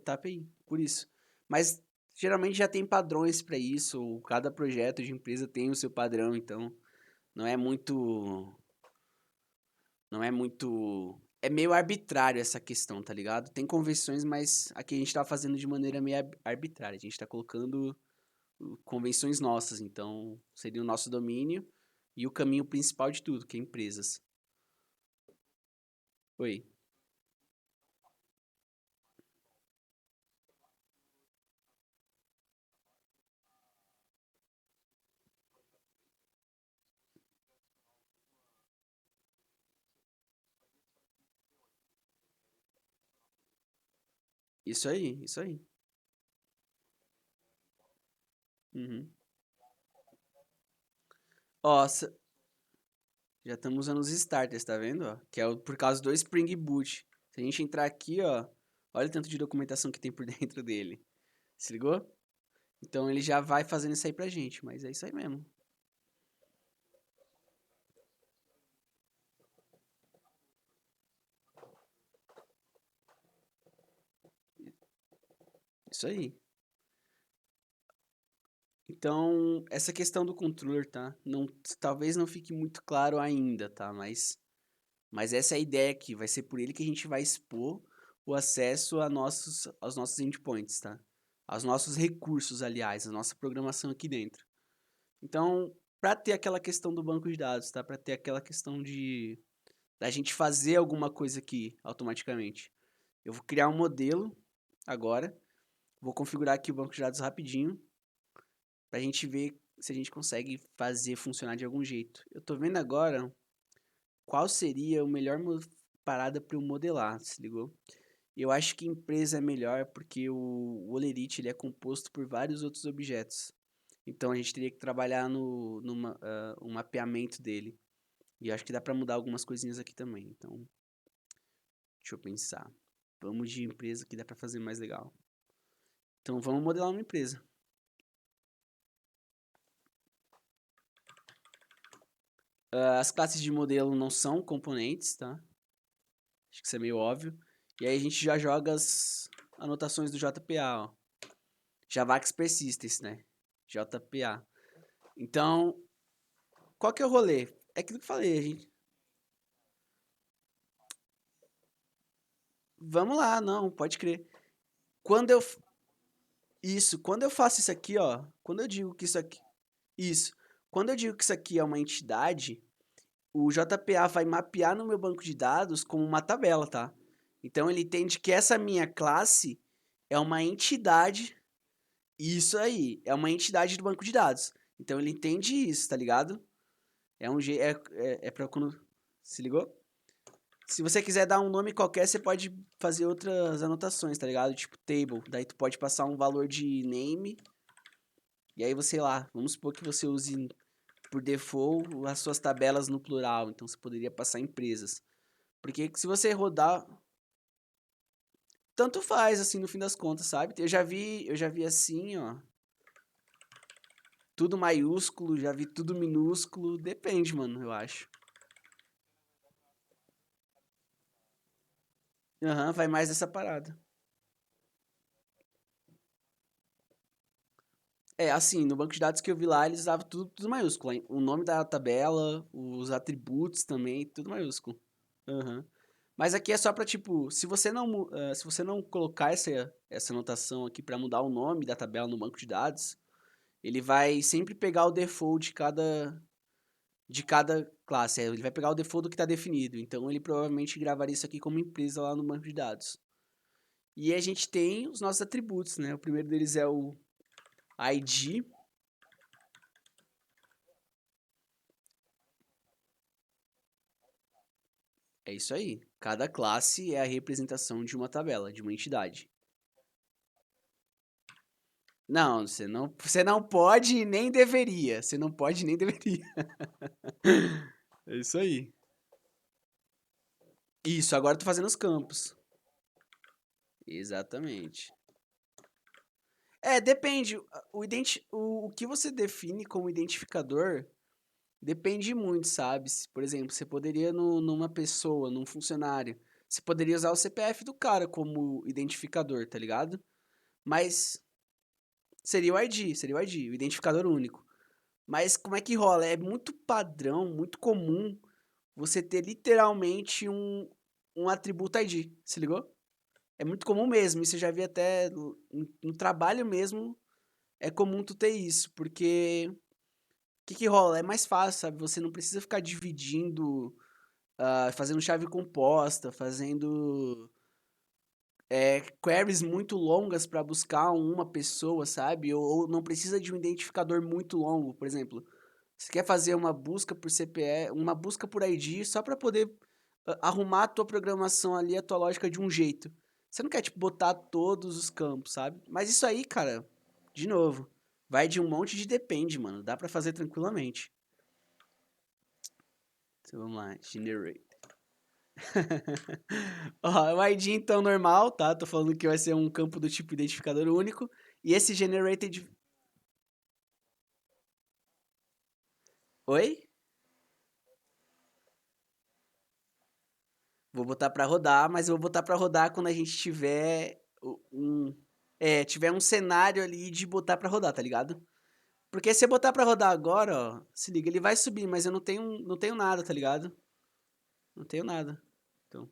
API. Por isso. Mas geralmente já tem padrões para isso. Cada projeto de empresa tem o seu padrão. Então não é muito. Não é muito. É meio arbitrário essa questão, tá ligado? Tem convenções, mas aqui a gente tá fazendo de maneira meio arbitrária. A gente tá colocando convenções nossas, então seria o nosso domínio e o caminho principal de tudo, que é empresas. Oi. Isso aí, isso aí. Uhum. Ó, já estamos usando os starters, tá vendo? Ó? Que é por causa do Spring Boot. Se a gente entrar aqui, ó, olha o tanto de documentação que tem por dentro dele. Se ligou? Então ele já vai fazendo isso aí pra gente, mas é isso aí mesmo. Isso aí. Então, essa questão do controller, tá? Não, talvez não fique muito claro ainda, tá? Mas essa é a ideia aqui. Vai ser por ele que a gente vai expor o acesso aos nossos endpoints, tá? Aos nossos recursos, aliás, a nossa programação aqui dentro. Então, para ter aquela questão do banco de dados, tá? Para ter aquela questão de da gente fazer alguma coisa aqui automaticamente. Eu vou criar um modelo agora. Vou configurar aqui o banco de dados rapidinho para a gente ver se a gente consegue fazer funcionar de algum jeito. Eu tô vendo agora qual seria o melhor parada para eu modelar, se ligou? Eu acho que empresa é melhor porque o Olerite ele é composto por vários outros objetos. Então a gente teria que trabalhar no mapeamento dele. E eu acho que dá pra mudar algumas coisinhas aqui também. Então, deixa eu pensar. Vamos de empresa que dá pra fazer mais legal. Então vamos modelar uma empresa. As classes de modelo não são componentes, tá? Acho que isso é meio óbvio. E aí a gente já joga as anotações do JPA, ó. Javax Persistence, né? JPA. Então, qual que é o rolê? É aquilo que eu falei, a gente. Vamos lá, não, pode crer. Quando eu. Isso, quando eu faço isso aqui, ó. Quando eu digo que isso aqui. Isso. Quando eu digo que isso aqui é uma entidade, o JPA vai mapear no meu banco de dados como uma tabela, tá? Então ele entende que essa minha classe é uma entidade. Isso aí, é uma entidade do banco de dados. Então ele entende isso, tá ligado? É um jeito. É pra quando. Se ligou? Se você quiser dar um nome qualquer, você pode fazer outras anotações, tá ligado? Tipo table. Daí tu pode passar um valor de name. E aí você lá, vamos supor que você use por default as suas tabelas no plural. Então você poderia passar empresas. Porque se você rodar, tanto faz assim no fim das contas, sabe? Eu já vi assim, ó, tudo maiúsculo, já vi tudo minúsculo, depende, mano, eu acho. Aham, vai mais dessa parada. É, assim, no banco de dados que eu vi lá, eles usavam tudo maiúsculo, hein? O nome da tabela, os atributos também, tudo maiúsculo. Aham. Mas aqui é só pra, tipo, se você não colocar essa anotação aqui pra mudar o nome da tabela no banco de dados, ele vai sempre pegar o default de cada classe. Ele vai pegar o default do que está definido. Então ele provavelmente gravaria isso aqui como empresa lá no banco de dados. E a gente tem os nossos atributos, né? O primeiro deles é o ID. É isso aí. Cada classe é a representação de uma tabela, de uma entidade. Não, você não pode e nem deveria. Você não pode e nem deveria. É isso aí. Isso, agora eu tô fazendo os campos. Exatamente. É, depende. O que você define como identificador depende muito, sabe? Por exemplo, você poderia numa pessoa, num funcionário, você poderia usar o CPF do cara como identificador, tá ligado? Mas seria o ID, o identificador único. Mas como é que rola? É muito padrão, muito comum você ter literalmente um atributo ID, se ligou? É muito comum mesmo, isso eu já vi até no trabalho mesmo, é comum tu ter isso, porque que rola? É mais fácil, sabe? Você não precisa ficar dividindo, fazendo chave composta, fazendo queries muito longas para buscar uma pessoa, sabe? Ou não precisa de um identificador muito longo, por exemplo. Você quer fazer uma busca por CPE, uma busca por ID, só para poder arrumar a tua programação ali, a tua lógica de um jeito. Você não quer, tipo, botar todos os campos, sabe? Mas isso aí, cara, de novo, vai de um monte de depende, mano. Dá para fazer tranquilamente. Então vamos lá, generate. Ó, o ID então normal, tá? Tô falando que vai ser um campo do tipo identificador único. E esse generated. Oi? Vou botar pra rodar, mas eu vou botar pra rodar quando a gente tiver tiver um cenário ali de botar pra rodar, tá ligado? Porque se eu botar pra rodar agora, ó, se liga, ele vai subir, mas eu não tenho nada, tá ligado? Não tenho nada. Então,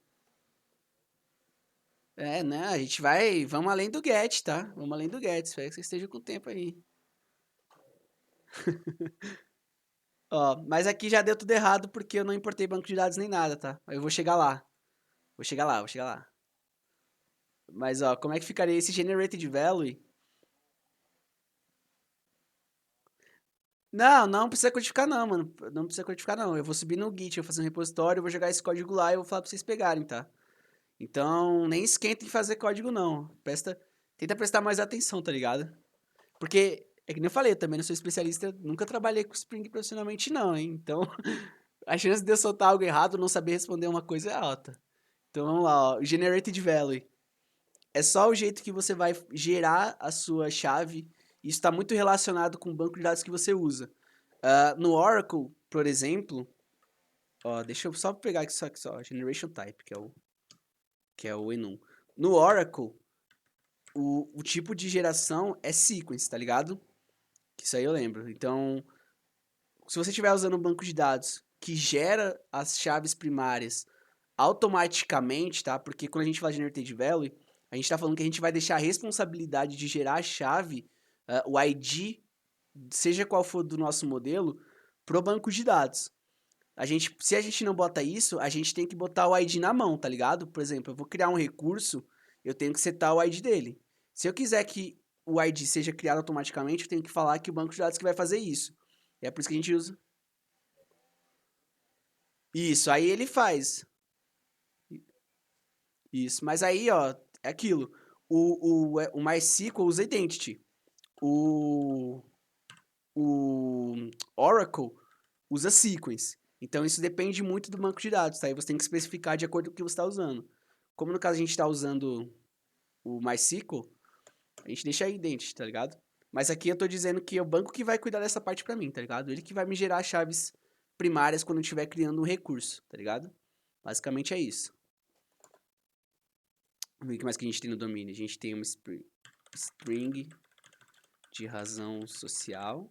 né? A gente vamos além do get, tá? Vamos além do get. Espero que você esteja com o tempo aí. Ó, mas aqui já deu tudo errado porque eu não importei banco de dados nem nada, tá? Eu vou chegar lá. Vou chegar lá, vou chegar lá. Mas, ó, como é que ficaria? Esse generated value? Não, não precisa codificar não, mano. Não precisa codificar não. Eu vou subir no Git, eu vou fazer um repositório, eu vou jogar esse código lá e eu vou falar pra vocês pegarem, tá? Então, nem esquenta em fazer código não. Tenta prestar mais atenção, tá ligado? Porque, é que nem eu falei, eu também não sou especialista, nunca trabalhei com Spring profissionalmente não, hein? Então, a chance de eu soltar algo errado, não saber responder uma coisa é alta. Então, vamos lá, ó. Generated Value. É só o jeito que você vai gerar a sua chave. Isso está muito relacionado com o banco de dados que você usa. No Oracle, por exemplo, ó, deixa eu só pegar aqui só, Generation Type, que é o enum. No Oracle, o tipo de geração é sequence, tá ligado? Que isso aí eu lembro. Então, se você estiver usando um banco de dados que gera as chaves primárias automaticamente, tá? Porque quando a gente fala de Generated Value, a gente está falando que a gente vai deixar a responsabilidade de gerar a chave, o ID, seja qual for do nosso modelo, pro banco de dados. Se a gente não bota isso, a gente tem que botar o ID na mão, tá ligado? Por exemplo, eu vou criar um recurso, eu tenho que setar o ID dele. Se eu quiser que o ID seja criado automaticamente, eu tenho que falar que o banco de dados que vai fazer isso. E é por isso que a gente usa. Isso, aí ele faz. Isso, mas aí, ó, é aquilo. O MySQL usa Identity. O, o Oracle usa Sequence. Então, isso depende muito do banco de dados, tá? Aí você tem que especificar de acordo com o que você está usando. Como no caso a gente está usando o MySQL, a gente deixa Identity, tá ligado? Mas aqui eu tô dizendo que é o banco que vai cuidar dessa parte pra mim, tá ligado? Ele que vai me gerar chaves primárias quando eu estiver criando um recurso, tá ligado? Basicamente é isso. Vamos ver o que mais que a gente tem no domínio. A gente tem uma string de razão social.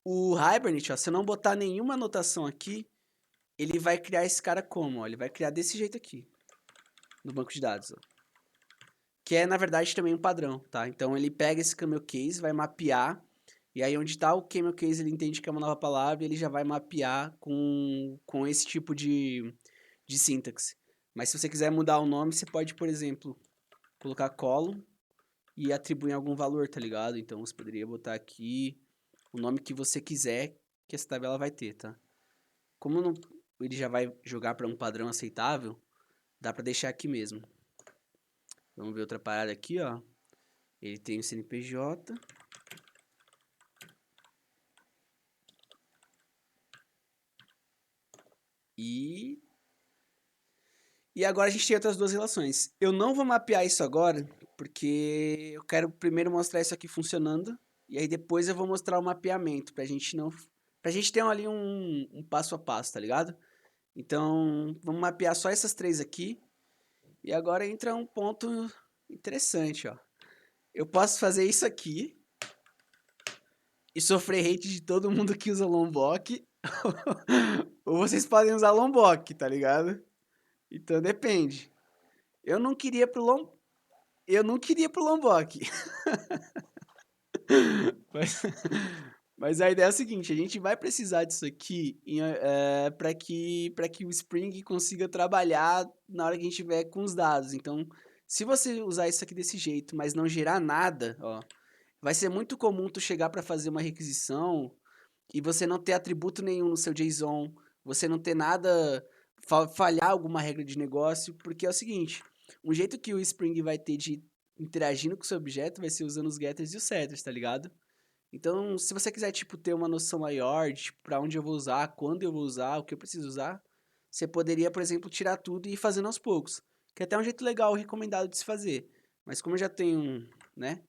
O Hibernate, ó, se eu não botar nenhuma anotação aqui, ele vai criar esse cara como? Ó, ele vai criar desse jeito aqui, no banco de dados. Ó, que é, na verdade, também um padrão, tá? Então, ele pega esse camel case, vai mapear, e aí onde tá o camel case, ele entende que é uma nova palavra, e ele já vai mapear com esse tipo de sintaxe. Mas se você quiser mudar o nome, você pode, por exemplo, colocar column e atribuir algum valor, tá ligado? Então, você poderia botar aqui o nome que você quiser que essa tabela vai ter, tá? Como não, ele já vai jogar para um padrão aceitável, dá para deixar aqui mesmo. Vamos ver outra parada aqui, ó. Ele tem o CNPJ. E... E agora a gente tem outras duas relações. Eu não vou mapear isso agora, porque eu quero primeiro mostrar isso aqui funcionando. E aí depois eu vou mostrar o mapeamento, pra gente não... Pra gente ter ali um passo a passo, tá ligado? Então, vamos mapear só essas três aqui. E agora entra um ponto interessante, ó. Eu posso fazer isso aqui e sofrer hate de todo mundo que usa Lombok. Ou vocês podem usar Lombok, tá ligado? Então depende. Eu não queria pro Lom... Eu não queria pro Lombok. Mas... Mas a ideia é a seguinte, a gente vai precisar disso aqui para que o Spring consiga trabalhar na hora que a gente estiver com os dados. Então, se você usar isso aqui desse jeito, mas não gerar nada, ó, vai ser muito comum tu chegar para fazer uma requisição e você não ter atributo nenhum no seu JSON, você não ter nada, falhar alguma regra de negócio, porque é o seguinte, um jeito que o Spring vai ter de interagindo com o seu objeto vai ser usando os getters e os setters, tá ligado? Então, se você quiser, tipo, ter uma noção maior de, tipo, pra onde eu vou usar, quando eu vou usar, o que eu preciso usar, você poderia, por exemplo, tirar tudo e ir fazendo aos poucos. Que é até um jeito legal, recomendado de se fazer. Mas como eu já tenho, né,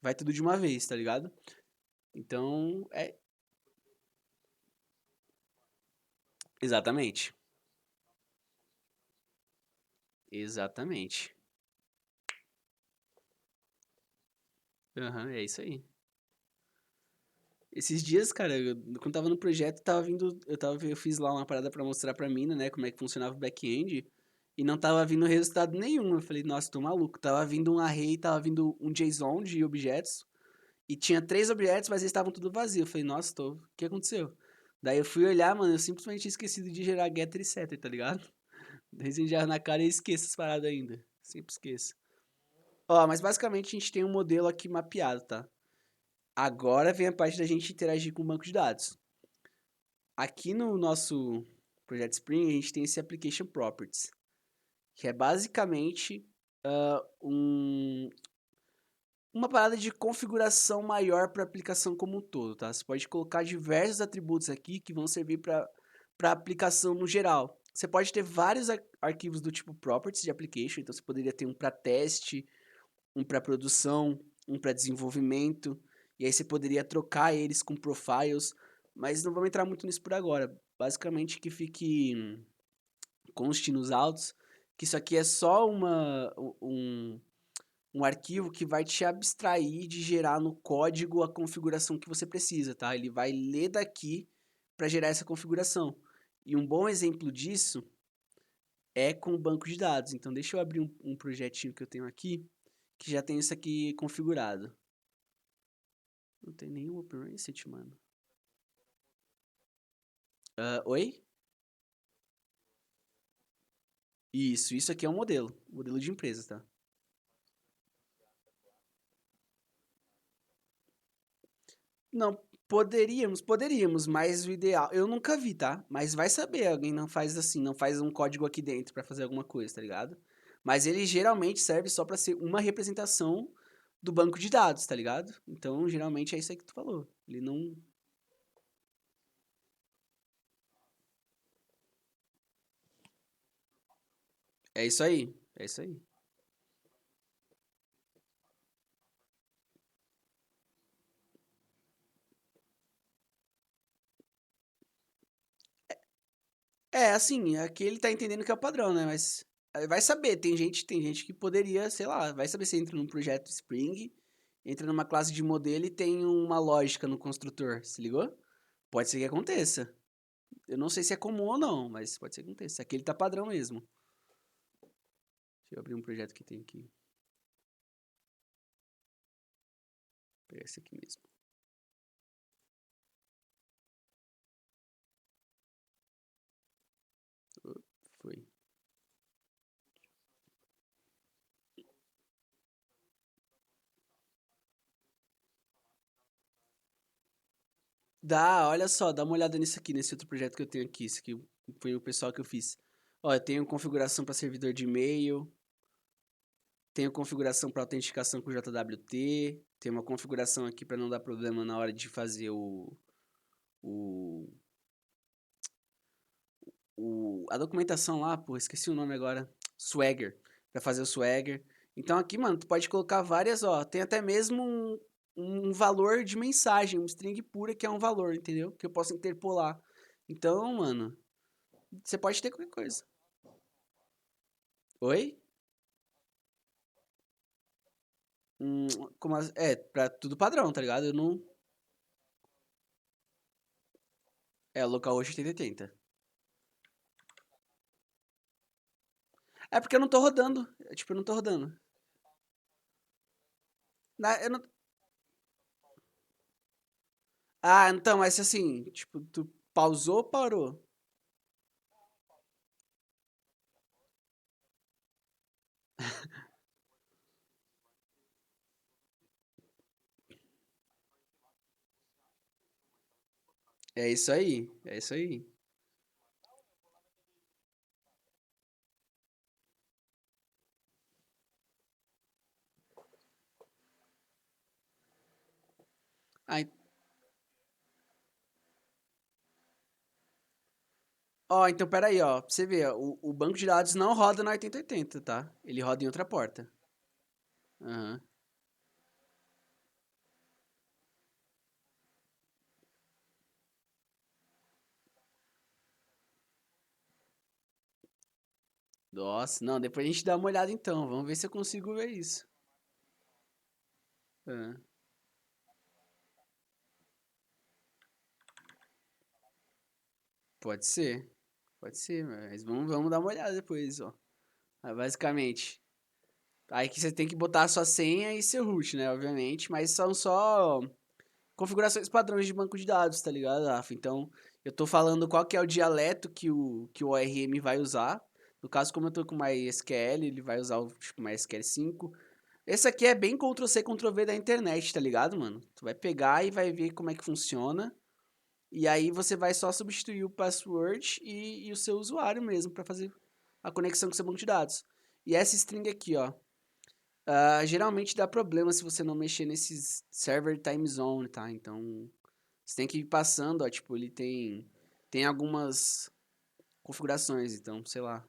vai tudo de uma vez, tá ligado? Então, Exatamente. Exatamente. Aham, é isso aí. Esses dias, cara, quando tava no projeto, eu fiz lá uma parada pra mostrar pra mina, né, como é que funcionava o back-end, e não tava vindo resultado nenhum. Eu falei, nossa, tô maluco. Tava vindo um array, tava vindo um JSON de objetos, e tinha 3 objetos, mas eles estavam tudo vazio. Eu falei, nossa, o que aconteceu? Daí eu fui olhar, mano, eu simplesmente tinha esquecido de gerar getter e setter, tá ligado? Desenhar na cara e esqueço essas paradas ainda. Sempre esqueço. Ó, mas basicamente a gente tem um modelo aqui mapeado, tá? Agora vem a parte da gente interagir com o banco de dados. Aqui no nosso projeto Spring, a gente tem esse Application Properties, que é basicamente um, uma parada de configuração maior para a aplicação como um todo, tá? Você pode colocar diversos atributos aqui que vão servir para a aplicação no geral. Você pode ter vários arquivos do tipo properties de application, então você poderia ter um para teste, um para produção, um para desenvolvimento, e aí você poderia trocar eles com profiles, mas não vamos entrar muito nisso por agora. Basicamente que fique conste nos autos que isso aqui é só um arquivo que vai te abstrair de gerar no código a configuração que você precisa, tá? Ele vai ler daqui para gerar essa configuração. E um bom exemplo disso é com o banco de dados. Então, deixa eu abrir um projetinho que eu tenho aqui, que já tem isso aqui configurado. Não tem nenhum Open Reset, mano. Oi? Isso aqui é um modelo de empresa, tá? Não, poderíamos, mas o ideal, eu nunca vi, tá? Mas vai saber, alguém não faz assim, não faz um código aqui dentro pra fazer alguma coisa, tá ligado? Mas ele geralmente serve só pra ser uma representação do banco de dados, tá ligado? Então, geralmente é isso aí que tu falou. Ele não. É isso aí, é isso aí. É, assim, aqui ele tá entendendo que é o padrão, né? Mas vai saber, tem gente que poderia, sei lá, vai saber se entra num projeto Spring, entra numa classe de modelo e tem uma lógica no construtor, se ligou? Pode ser que aconteça. Eu não sei se é comum ou não, mas pode ser que aconteça. Aqui ele tá padrão mesmo. Deixa eu abrir um projeto que tem aqui. Vou pegar esse aqui mesmo. Foi. Olha só, dá uma olhada nisso aqui, nesse outro projeto que eu tenho aqui. Esse aqui foi o pessoal que eu fiz. Ó, eu tenho configuração para servidor de e-mail, tenho configuração para autenticação com JWT, tem uma configuração aqui para não dar problema na hora de fazer o, a documentação lá, pô, esqueci o nome agora. Swagger, para fazer o Swagger. Então aqui, mano, tu pode colocar várias, ó, tem até mesmo um valor de mensagem, um string pura que é um valor, entendeu? Que eu posso interpolar. Então, mano, você pode ter qualquer coisa. Oi? Hum, pra tudo padrão, tá ligado? Eu não. É, localhost 8080. É porque eu não tô rodando. Tipo, eu não tô rodando. Eu não... Ah, então, mas assim, tipo, tu pausou ou parou? É isso aí, é isso aí. Ah, ó, então peraí, ó. Pra você ver, ó, o banco de dados não roda na 8080, tá? Ele roda em outra porta. Aham. Nossa, não, depois a gente dá uma olhada então. Vamos ver se eu consigo ver isso. Ah, pode ser, mas vamos dar uma olhada depois, ó. Ah, basicamente. Aí que você tem que botar a sua senha e seu root, né? Obviamente, mas são só configurações padrões de banco de dados, tá ligado, Rafa? Então, eu tô falando qual que é o dialeto que o ORM vai usar. No caso, como eu tô com MySQL, ele vai usar o tipo MySQL 5. Esse aqui é bem Ctrl+C, Ctrl+V da internet, tá ligado, mano? Tu vai pegar e vai ver como é que funciona. E aí você vai só substituir o password e o seu usuário mesmo pra fazer a conexão com o seu banco de dados. E essa string aqui, ó, geralmente dá problema se você não mexer nesses server time zone, tá? Então, você tem que ir passando, ó, tipo, ele tem algumas configurações, então, sei lá,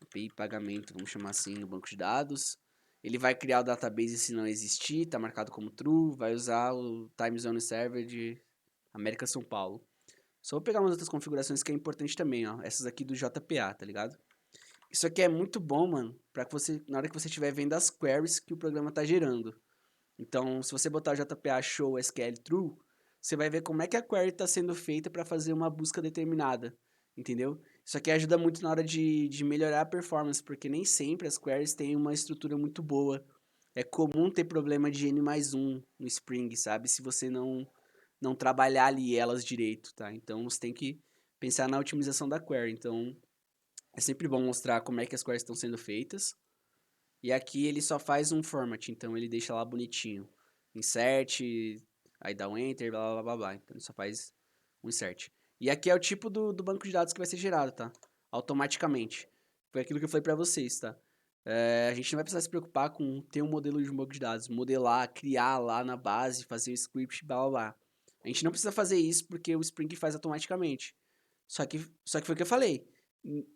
API pagamento, vamos chamar assim, no banco de dados. Ele vai criar o database se não existir, tá marcado como true, vai usar o time zone server de América São Paulo. Só vou pegar umas outras configurações que é importante também, ó, essas aqui do JPA, tá ligado? Isso aqui é muito bom, mano, para que você, na hora que você estiver vendo as queries que o programa tá gerando. Então, se você botar JPA show SQL true, você vai ver como é que a query está sendo feita para fazer uma busca determinada, entendeu? Isso aqui ajuda muito na hora de melhorar a performance, porque nem sempre as queries têm uma estrutura muito boa. É comum ter problema de N+1 no Spring, sabe? Se você não trabalhar ali elas direito, tá? Então, você tem que pensar na otimização da query. Então, é sempre bom mostrar como é que as queries estão sendo feitas. E aqui ele só faz um format, então ele deixa lá bonitinho. Insert, aí dá um enter, blá blá blá blá. Então ele só faz um insert. E aqui é o tipo do banco de dados que vai ser gerado, tá? Automaticamente. Foi aquilo que eu falei pra vocês, tá? A gente não vai precisar se preocupar com ter um modelo de um banco de dados, modelar, criar lá na base, fazer o script, blá blá blá. A gente não precisa fazer isso porque o Spring faz automaticamente. Só que foi o que eu falei.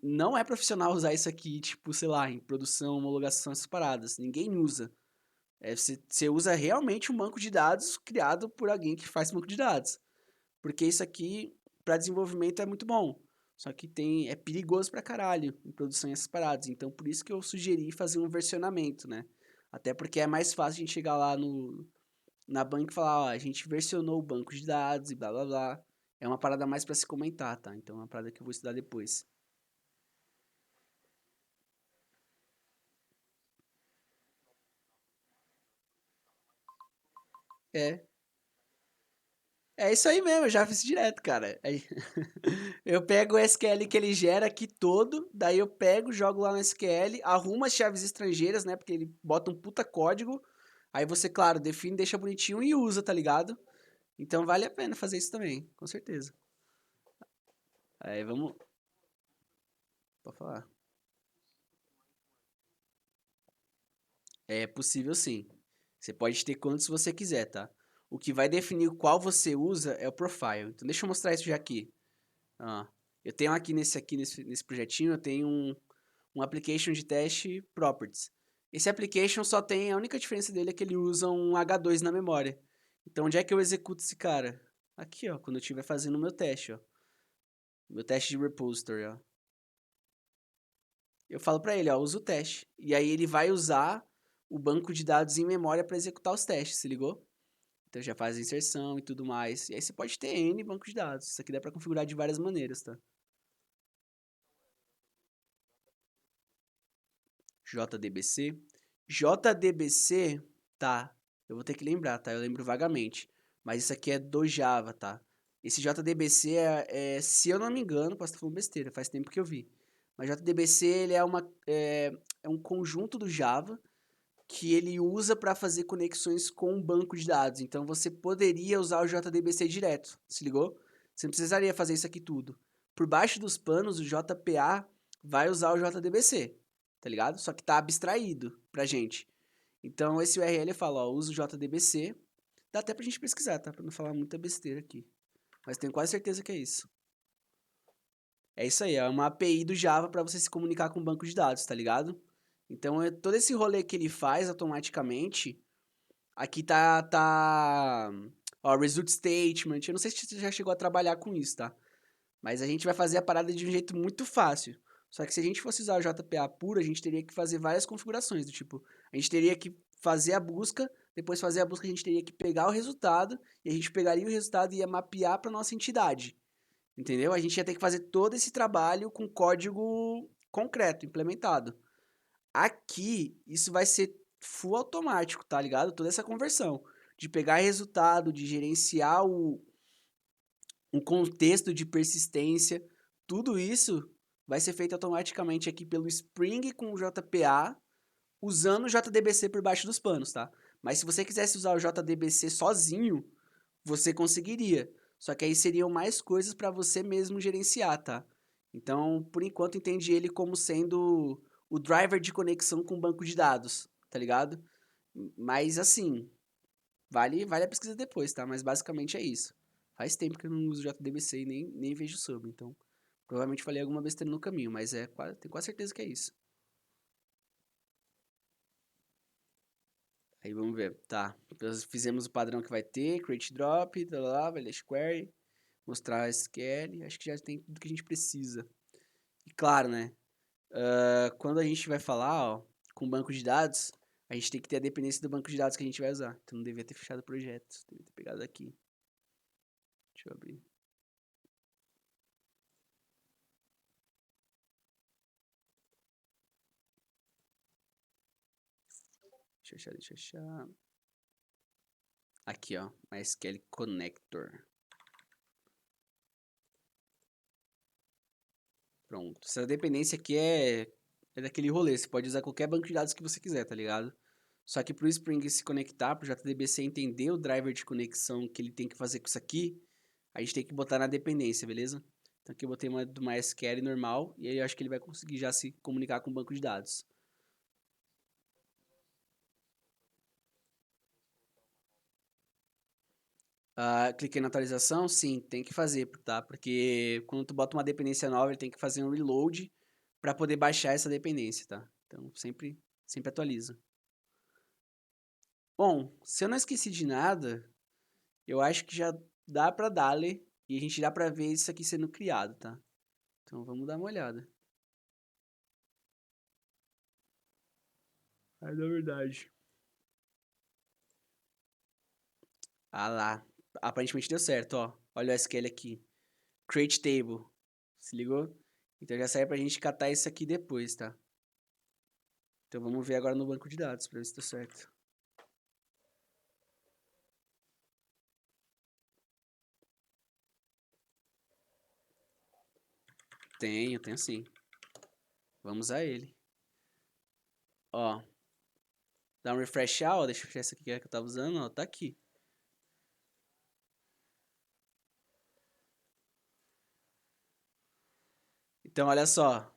Não é profissional usar isso aqui, tipo, sei lá, em produção, homologação, essas paradas. Ninguém usa. Você usa realmente um banco de dados criado por alguém que faz banco de dados. Porque isso aqui, para desenvolvimento, é muito bom. Só que é perigoso pra caralho em produção e essas paradas. Então, por isso que eu sugeri fazer um versionamento, né? Até porque é mais fácil a gente chegar lá na banca e falar, ó, a gente versionou o banco de dados e blá blá blá. É uma parada mais pra se comentar, tá? Então, é uma parada que eu vou estudar depois. É, É isso aí mesmo, eu já fiz direto, cara. Eu pego o SQL que ele gera aqui todo, daí eu pego, jogo lá no SQL, arrumo as chaves estrangeiras, né? Porque ele bota um puta código. Aí você, claro, define, deixa bonitinho e usa, tá ligado? Então vale a pena fazer isso também, com certeza. Aí vamos. Pode falar. É possível sim. Você pode ter quantos você quiser, tá? O que vai definir qual você usa é o profile. Então deixa eu mostrar isso já aqui. Ah, eu tenho aqui nesse projetinho, eu tenho um application de teste properties. Esse application só tem, a única diferença dele é que ele usa um H2 na memória. Então, onde é que eu executo esse cara? Aqui, ó, quando eu estiver fazendo o meu teste, ó. Meu teste de repository, ó. Eu falo pra ele, ó, usa o teste. E aí ele vai usar o banco de dados em memória para executar os testes, se ligou? Então já faz a inserção e tudo mais. E aí você pode ter N banco de dados. Isso aqui dá pra configurar de várias maneiras, tá? JDBC. JDBC, tá. Eu vou ter que lembrar, tá? Eu lembro vagamente. Mas isso aqui é do Java, tá? Esse JDBC se eu não me engano, posso estar falando besteira, faz tempo que eu vi. Mas JDBC ele é um conjunto do Java que ele usa para fazer conexões com um banco de dados. Então você poderia usar o JDBC direto, se ligou? Você não precisaria fazer isso aqui tudo. Por baixo dos panos, o JPA vai usar o JDBC, tá ligado? Só que tá abstraído pra gente. Então esse URL fala, ó, usa o JDBC. Dá até pra gente pesquisar, tá? Pra não falar muita besteira aqui. Mas tenho quase certeza que é isso. É isso aí, é uma API do Java para você se comunicar com o banco de dados, tá ligado? Então, todo esse rolê que ele faz automaticamente, aqui ó, result statement, eu não sei se você já chegou a trabalhar com isso, tá? Mas a gente vai fazer a parada de um jeito muito fácil. Só que se a gente fosse usar o JPA puro, a gente teria que fazer várias configurações, do tipo, a gente teria que fazer a busca, depois fazer a busca a gente teria que pegar o resultado, e a gente pegaria o resultado e ia mapear para nossa entidade. Entendeu? A gente ia ter que fazer todo esse trabalho com código concreto, implementado. Aqui, isso vai ser full automático, tá ligado? Toda essa conversão. De pegar resultado, de gerenciar um contexto de persistência. Tudo isso vai ser feito automaticamente aqui pelo Spring com o JPA usando o JDBC por baixo dos panos, tá? Mas se você quisesse usar o JDBC sozinho, você conseguiria. Só que aí seriam mais coisas para você mesmo gerenciar, tá? Então, por enquanto, entendi ele como sendo o driver de conexão com o banco de dados, tá ligado? Mas assim, vale a pesquisa depois, tá? Mas basicamente é isso. Faz tempo que eu não uso JDBC e nem vejo sobre, então provavelmente falei alguma besteira no caminho, mas tenho quase certeza que é isso. Aí vamos ver. Tá. Nós fizemos o padrão que vai ter, create drop, tá lá, vai ler query, mostrar SQL. Acho que já tem tudo que a gente precisa. E claro, né? Quando a gente vai falar, ó, com banco de dados, a gente tem que ter a dependência do banco de dados que a gente vai usar. Então não devia ter fechado o projeto. Devia ter pegado aqui. Deixa eu abrir. Deixa eu achar. Aqui, ó. MySQL Connector. Pronto. Essa dependência aqui é daquele rolê. Você pode usar qualquer banco de dados que você quiser, tá ligado? Só que pro Spring se conectar, pro JDBC entender o driver de conexão que ele tem que fazer com isso aqui, a gente tem que botar na dependência, beleza? Então aqui eu botei uma do MySQL normal, e aí eu acho que ele vai conseguir já se comunicar com o banco de dados. Cliquei na atualização, sim, tem que fazer, tá? Porque quando tu bota uma dependência nova, ele tem que fazer um reload para poder baixar essa dependência, tá? Então sempre atualiza. Bom, se eu não esqueci de nada, eu acho que já dá pra darle e a gente dá pra ver isso aqui sendo criado, tá? Então vamos dar uma olhada. É da verdade. Ah lá, aparentemente deu certo, ó. Olha o SQL aqui. Create table. Se ligou? Então já sai pra gente catar isso aqui depois, tá? Então vamos ver agora no banco de dados pra ver se deu certo. Tenho sim. Vamos a ele. Ó, dá um refresh, ó, deixa eu fechar essa aqui que eu tava usando, ó, tá aqui. Então olha só.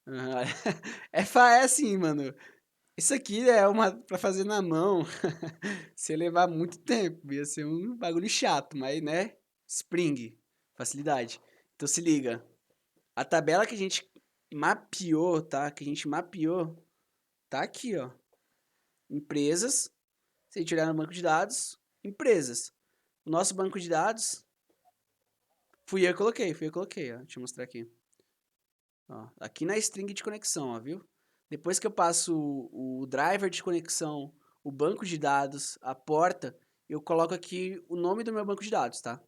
Aham. É assim, mano. Isso aqui é uma pra fazer na mão. Se levar muito tempo, ia ser um bagulho chato, mas né? Spring, facilidade. Então se liga. A tabela que a gente mapeou, tá? Que a gente mapeou, tá aqui, ó. Empresas. Se a gente olhar no banco de dados, empresas. O nosso banco de dados, fui eu que coloquei, ó. Deixa eu mostrar aqui. Ó, aqui na string de conexão, ó, viu? Depois que eu passo o driver de conexão, o banco de dados, a porta, eu coloco aqui o nome do meu banco de dados, tá?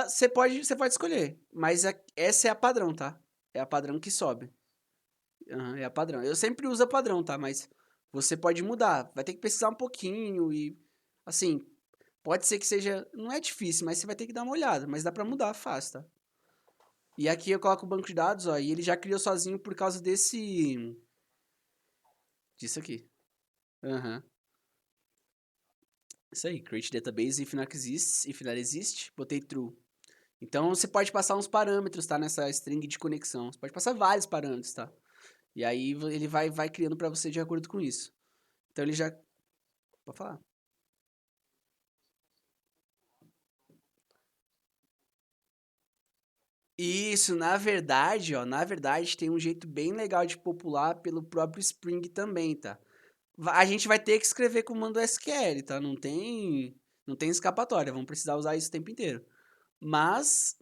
Você pode escolher, mas essa é a padrão, tá? É a padrão que sobe. É a padrão. Eu sempre uso a padrão, tá? Mas você pode mudar. Vai ter que pesquisar um pouquinho e, assim, pode ser que seja. Não é difícil, mas você vai ter que dar uma olhada. Mas dá pra mudar fácil, tá? E aqui eu coloco o banco de dados, ó, e ele já criou sozinho por causa disso aqui. Aham. Isso aí, create database if not exists, if not exist, botei true. Então você pode passar uns parâmetros, tá, nessa string de conexão. Você pode passar vários parâmetros, tá? E aí ele vai criando pra você de acordo com isso. Então ele já pode falar. Isso, na verdade tem um jeito bem legal de popular pelo próprio Spring também, tá? A gente vai ter que escrever comando SQL, tá? Não tem escapatória, vamos precisar usar isso o tempo inteiro. Mas,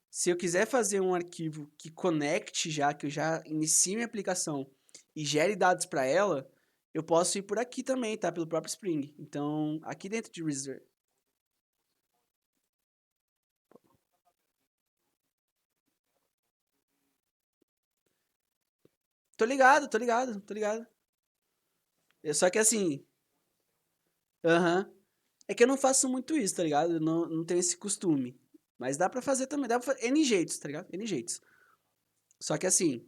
se eu quiser fazer um arquivo que conecte já, que eu já inicie minha aplicação e gere dados para ela, eu posso ir por aqui também, tá? Pelo próprio Spring. Então, aqui dentro de Reserve. Tô ligado, tô ligado, tô ligado. Só que assim, aham. É que eu não faço muito isso, tá ligado? Eu não tenho esse costume. Mas dá pra fazer também, dá pra fazer N jeitos, tá ligado? N jeitos. Só que assim,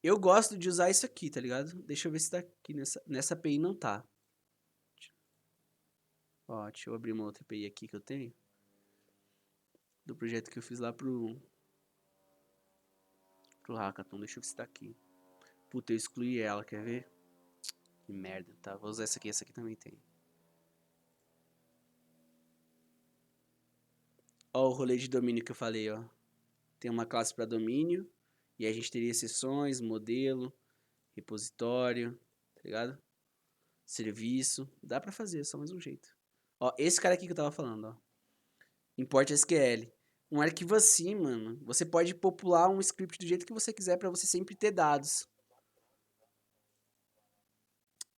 eu gosto de usar isso aqui, tá ligado? Deixa eu ver se tá aqui nessa API não tá. Ó, deixa eu abrir uma outra API aqui que eu tenho. Do projeto que eu fiz lá pro Hackathon. Deixa eu ver se tá aqui. Puta, eu excluí ela, quer ver? Que merda, tá? Vou usar essa aqui também tem. Ó o rolê de domínio que eu falei, ó. Tem uma classe para domínio, e a gente teria seções, modelo, repositório, tá ligado? Serviço. Dá pra fazer, é só mais um jeito. Ó, esse cara aqui que eu tava falando, ó. Import SQL. Um arquivo assim, mano, você pode popular um script do jeito que você quiser pra você sempre ter dados.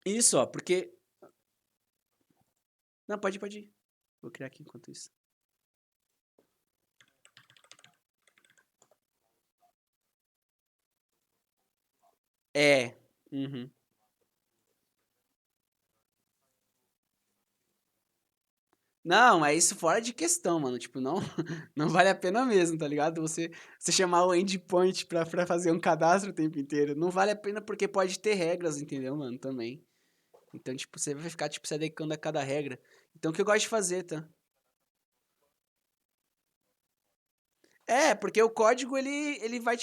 Isso, ó, porque... Não, pode ir. Vou criar aqui enquanto isso. É. Uhum. Não, é isso fora de questão, mano. Tipo, não, não vale a pena mesmo, tá ligado? Você chamar o endpoint pra fazer um cadastro o tempo inteiro. Não vale a pena porque pode ter regras, entendeu, mano? Também. Então, tipo, você vai ficar, tipo, se adequando a cada regra. Então, o que eu gosto de fazer, tá? É, porque o código, ele vai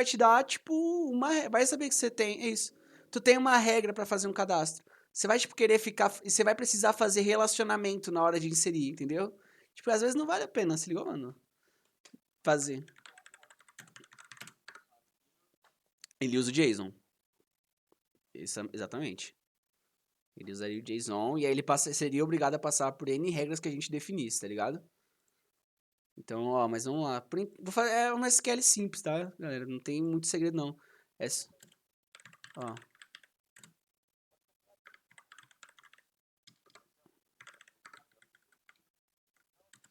te dar, tipo, vai saber que você tem, é isso. Tu tem uma regra pra fazer um cadastro. Você vai, tipo, querer ficar, e você vai precisar fazer relacionamento na hora de inserir, entendeu? Tipo, às vezes não vale a pena, se ligou, mano? Fazer. Ele usa o JSON. Exatamente. Ele usaria o JSON e aí ele seria obrigado a passar por N regras que a gente definisse, tá ligado? Então, ó, mas vamos lá. Vou fazer, é uma SQL simples, tá, galera? Não tem muito segredo, não. É, ó,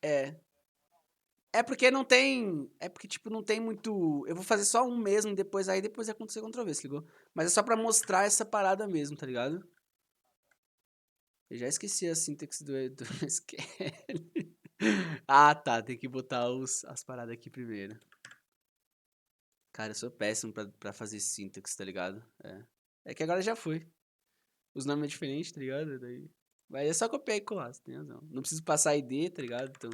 é. É porque não tem. É porque, tipo, não tem muito. Eu vou fazer só um mesmo, depois vai acontecer outra vez, ligou? Mas é só pra mostrar essa parada mesmo, tá ligado? Eu já esqueci a sintaxe do SQL. Ah, tá. Tem que botar as paradas aqui primeiro. Cara, eu sou péssimo pra fazer sintaxe, tá ligado? É. É que agora já foi. Os nomes é diferentes, tá ligado? Daí... Mas é só copiar e colar, você tem razão. Não preciso passar ID, tá ligado? Então,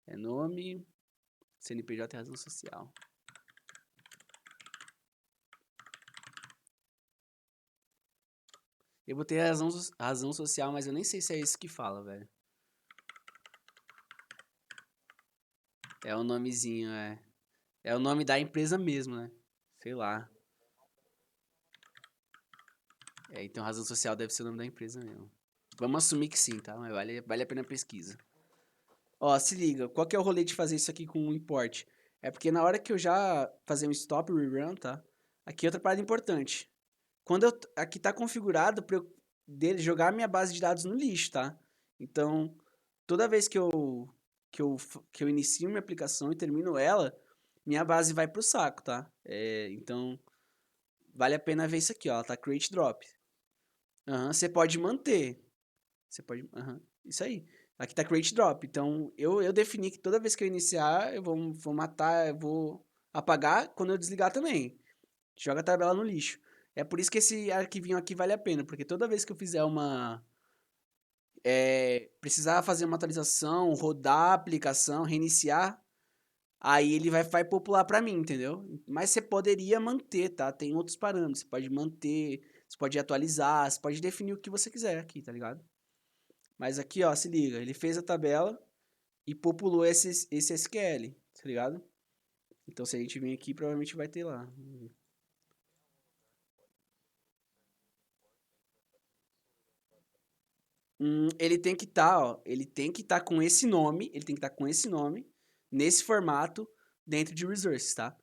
é nome, CNPJ e razão social. Eu botei razão social, mas eu nem sei se é isso que fala, velho. É o nomezinho, é. É o nome da empresa mesmo, né? Sei lá. É, então razão social deve ser o nome da empresa mesmo. Vamos assumir que sim, tá? Mas vale a pena a pesquisa. Ó, se liga, qual que é o rolê de fazer isso aqui com o import? É porque na hora que eu já fazer um stop rerun, tá? Aqui é outra parada importante. Quando aqui tá configurado para eu dele jogar minha base de dados no lixo, tá? Então, toda vez que eu inicio minha aplicação e termino ela, minha base vai pro saco, tá? É, então, vale a pena ver isso aqui, ó. Ela tá create drop. Aham, você pode manter. Você pode. Aham, isso aí. Aqui tá create drop. Então, eu defini que toda vez que eu iniciar, vou matar, eu vou apagar quando eu desligar também. Joga a tabela no lixo. É por isso que esse arquivinho aqui vale a pena, porque toda vez que eu fizer precisar fazer uma atualização, rodar a aplicação, reiniciar, aí ele vai popular para mim, entendeu? Mas você poderia manter, tá? Tem outros parâmetros. Você pode manter, você pode atualizar, você pode definir o que você quiser aqui, tá ligado? Mas aqui, ó, se liga, ele fez a tabela e populou esse SQL, tá ligado? Então se a gente vir aqui, provavelmente vai ter lá. Ele tem que estar, ó, ele tem que estar com esse nome, ele tem que estar com esse nome, nesse formato, dentro de resources, tá?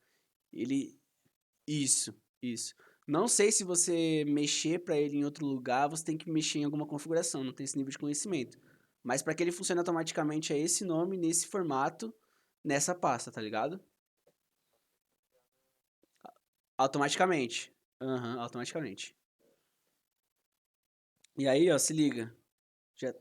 Ele, isso. Não sei se você mexer para ele em outro lugar, você tem que mexer em alguma configuração, não tem esse nível de conhecimento. Mas para que ele funcione automaticamente é esse nome, nesse formato, nessa pasta, tá ligado? Automaticamente. Aham, automaticamente. E aí, ó, se liga. Já...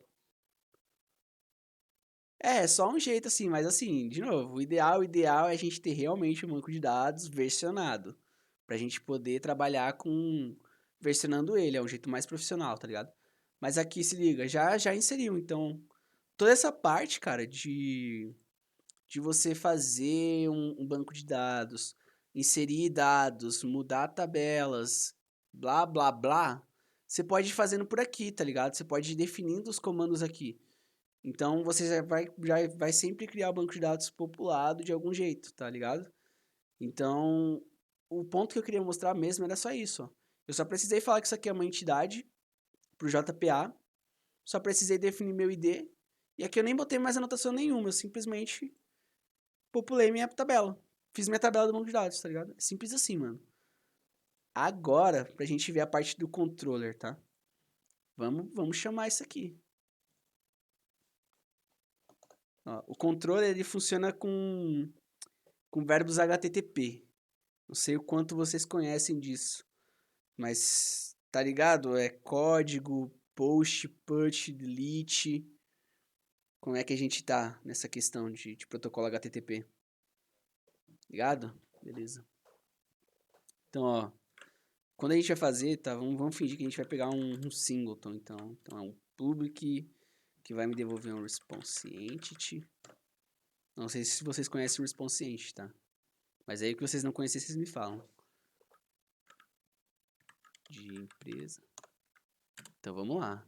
É, só um jeito assim, mas assim, de novo, o ideal é a gente ter realmente um banco de dados versionado, pra gente poder trabalhar com versionando ele, é um jeito mais profissional, tá ligado? Mas aqui se liga, já inseriu, então toda essa parte, cara, de você fazer um banco de dados, inserir dados, mudar tabelas, blá blá blá, você pode ir fazendo por aqui, tá ligado? Você pode ir definindo os comandos aqui. Então você já vai sempre criar o banco de dados populado de algum jeito, tá ligado? Então, o ponto que eu queria mostrar mesmo era só isso, ó. Eu só precisei falar que isso aqui é uma entidade pro JPA, só precisei definir meu ID, e aqui eu nem botei mais anotação nenhuma, eu simplesmente populei minha tabela. Fiz minha tabela do banco de dados, tá ligado? É simples assim, mano. Agora, pra gente ver a parte do controller, tá? Vamos chamar isso aqui. Ó, o controller, ele funciona com verbos HTTP. Não sei o quanto vocês conhecem disso, mas tá ligado? É código, post, put, delete. Como é que a gente tá nessa questão de protocolo HTTP? Ligado? Beleza. Então, ó, quando a gente vai fazer, tá? Vamos fingir que a gente vai pegar um singleton, então. Então é um public que vai me devolver um response entity. Não sei se vocês conhecem o response entity, tá? Mas aí o que vocês não conhecem, vocês me falam. De empresa. Então vamos lá.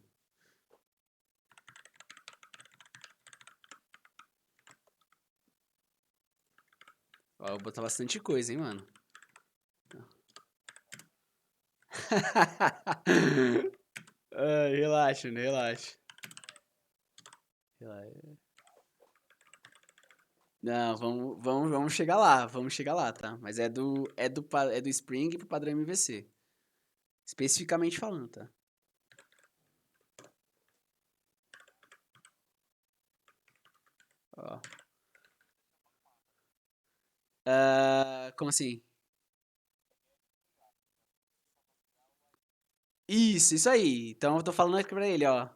Ó, eu vou botar bastante coisa, hein, mano. Ai, relaxa, né? Relaxa. Relaxa. Não, vamos chegar lá, tá? Mas é do Spring pro padrão MVC. Especificamente falando, tá? Ó. Como assim? Isso aí. Então eu tô falando aqui pra ele, ó.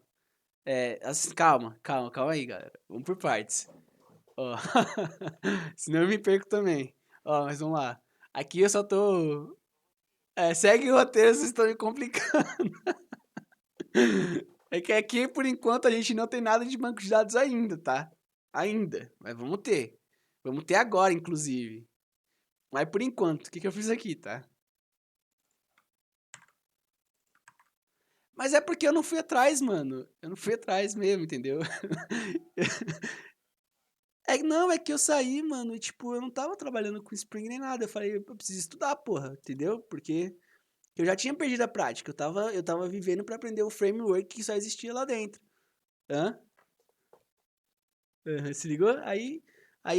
Calma aí, galera. Vamos por partes. Ó. Senão eu me perco também. Ó, mas vamos lá. Aqui eu só tô. Segue o roteiro, vocês estão me complicando. É que aqui, por enquanto, a gente não tem nada de banco de dados ainda, tá? Ainda. Mas vamos ter. Vamos ter agora, inclusive. Mas por enquanto, o que eu fiz aqui, tá? Mas é porque eu não fui atrás, mano. Eu não fui atrás mesmo, entendeu? Não, é que eu saí, mano, e tipo, eu não tava trabalhando com Spring nem nada. Eu falei, eu preciso estudar, porra, entendeu? Porque eu já tinha perdido a prática. Eu tava vivendo pra aprender o framework que só existia lá dentro. Hã? Aham, se ligou? Aí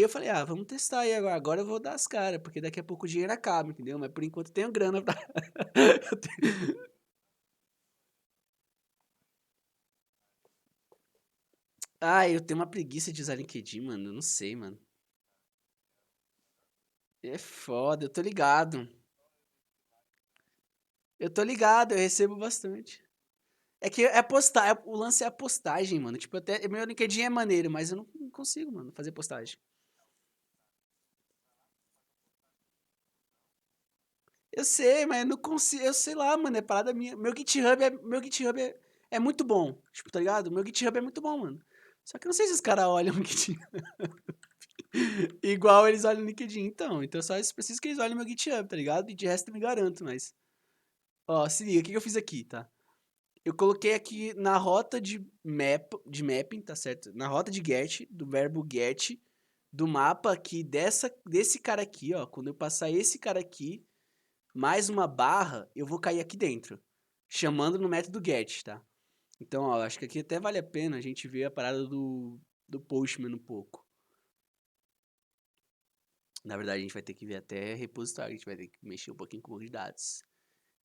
eu falei, vamos testar aí agora. Agora eu vou dar as caras, porque daqui a pouco o dinheiro acaba, entendeu? Mas por enquanto eu tenho grana pra. Eu tenho- eu tenho uma preguiça de usar LinkedIn, mano. Eu não sei, mano. É foda, eu tô ligado. Eu tô ligado, eu recebo bastante. É que é postar, o lance é a postagem, mano. Tipo, até meu LinkedIn é maneiro, mas eu não consigo, mano, fazer postagem. Eu sei, mas eu não consigo, eu sei lá, mano, é parada minha. Meu GitHub é muito bom, tipo, tá ligado? Meu GitHub é muito bom, mano. Só que eu não sei se os caras olham o GitHub igual eles olham o LinkedIn. Então eu só preciso que eles olhem meu GitHub, tá ligado? E de resto eu me garanto, mas. Ó, se liga, o que eu fiz aqui, tá? Eu coloquei aqui na rota de mapping, tá certo? Na rota de get, do verbo get, do mapa aqui, desse cara aqui, ó. Quando eu passar esse cara aqui, mais uma barra, eu vou cair aqui dentro. Chamando no método get, tá? Então, ó, acho que aqui até vale a pena a gente ver a parada do Postman um pouco. Na verdade, a gente vai ter que ver até repositório, a gente vai ter que mexer um pouquinho com o banco de dados.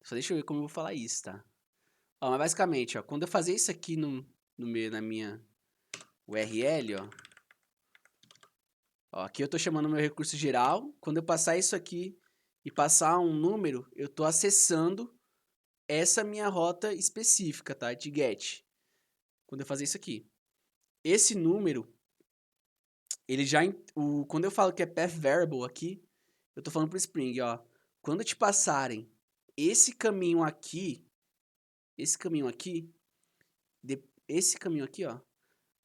Só deixa eu ver como eu vou falar isso, tá? Ó, mas basicamente, ó, quando eu fazer isso aqui no meio, na minha URL, ó, aqui eu tô chamando meu recurso geral. Quando eu passar isso aqui e passar um número, eu tô acessando essa minha rota específica, tá? De get. Quando eu fazer isso aqui. Esse número ele já... Quando eu falo que é path variable aqui, eu tô falando pro Spring, ó. Quando te passarem esse caminho aqui, esse caminho aqui, esse caminho aqui, ó.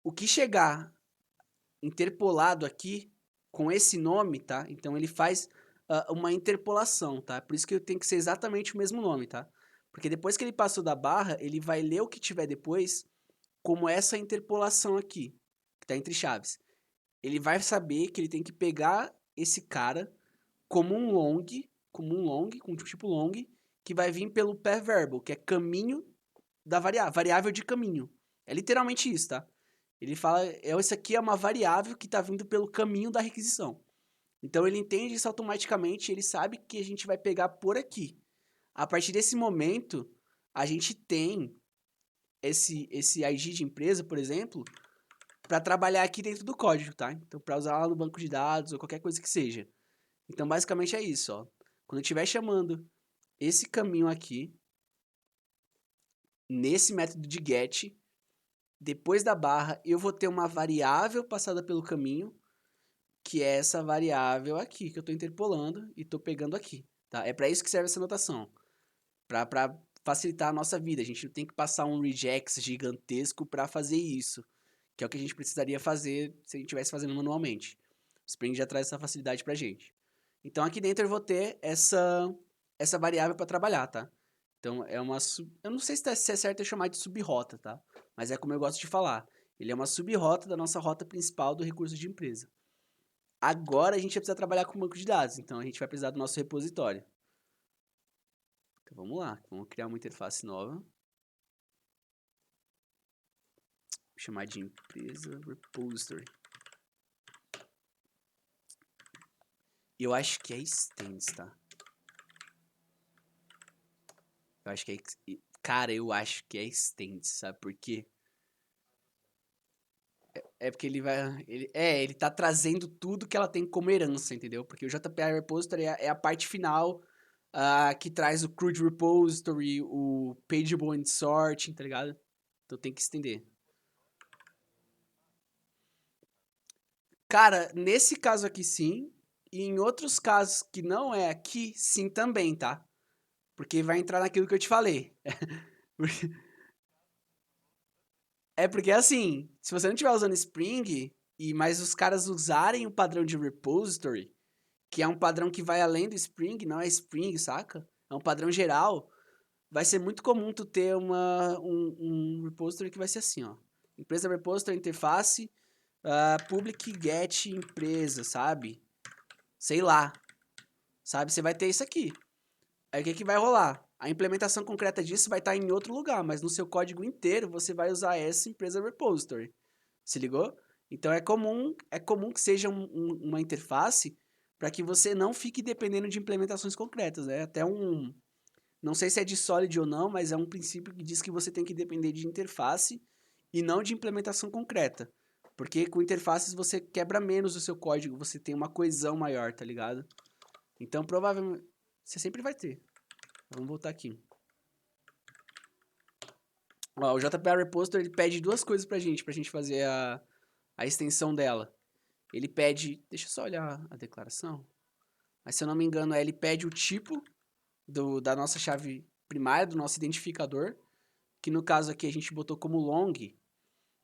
O que chegar interpolado aqui com esse nome, tá? Então ele faz uma interpolação, tá? Por isso que tem que ser exatamente o mesmo nome, tá? Porque depois que ele passou da barra, ele vai ler o que tiver depois como essa interpolação aqui, que tá entre chaves. Ele vai saber que ele tem que pegar esse cara como um long, com tipo long, que vai vir pelo path variable, que é caminho da variável de caminho. É literalmente isso, tá? Ele fala, isso aqui é uma variável que está vindo pelo caminho da requisição. Então ele entende isso automaticamente, ele sabe que a gente vai pegar por aqui. A partir desse momento, a gente tem esse ID de empresa, por exemplo, para trabalhar aqui dentro do código, tá? Então para usar lá no banco de dados ou qualquer coisa que seja. Então basicamente é isso, ó. Quando eu estiver chamando esse caminho aqui, nesse método de get, depois da barra, eu vou ter uma variável passada pelo caminho, que é essa variável aqui, que eu estou interpolando e estou pegando aqui, tá? É para isso que serve essa notação, para facilitar a nossa vida. A gente não tem que passar um regex gigantesco para fazer isso, que é o que a gente precisaria fazer se a gente estivesse fazendo manualmente. O Spring já traz essa facilidade para a gente. Então aqui dentro eu vou ter essa variável para trabalhar, tá? Então é uma eu não sei se é certo eu chamar de subrota, tá? Mas é como eu gosto de falar. Ele é uma subrota da nossa rota principal do recurso de empresa. Agora a gente vai precisar trabalhar com banco de dados, então a gente vai precisar do nosso repositório. Então vamos lá, vamos criar uma interface nova. Vou chamar de empresa repository. Eu acho que é extends, tá? Eu acho que é... Cara, eu acho que é extends, sabe por quê? É porque ele vai... ele tá trazendo tudo que ela tem como herança, entendeu? Porque o JPA Repository é a parte final que traz o CRUD Repository, o Pageable and Sorting, tá ligado? Então tem que estender. Cara, nesse caso aqui sim, e em outros casos que não é aqui, sim também, tá? Porque vai entrar naquilo que eu te falei. É porque assim, se você não estiver usando Spring, mas os caras usarem o padrão de repository, que é um padrão que vai além do Spring, não é Spring, saca? É um padrão geral, vai ser muito comum tu ter um repository que vai ser assim, ó. Empresa repository interface, public get empresa, sabe? Sei lá, sabe? Você vai ter isso aqui. Aí o que vai rolar? A implementação concreta disso vai estar em outro lugar, mas no seu código inteiro você vai usar essa empresa repository. Se ligou? Então é comum que seja uma interface para que você não fique dependendo de implementações concretas. É até não sei se é de Solid ou não, mas é um princípio que diz que você tem que depender de interface e não de implementação concreta. Porque com interfaces você quebra menos o seu código, você tem uma coesão maior, tá ligado? Então provavelmente você sempre vai ter. Vamos voltar aqui. Ó, o JPA Repository ele pede duas coisas pra gente fazer a extensão dela. Ele pede, deixa eu só olhar a declaração, mas se eu não me engano, ele pede o tipo da nossa chave primária, do nosso identificador, que no caso aqui a gente botou como long,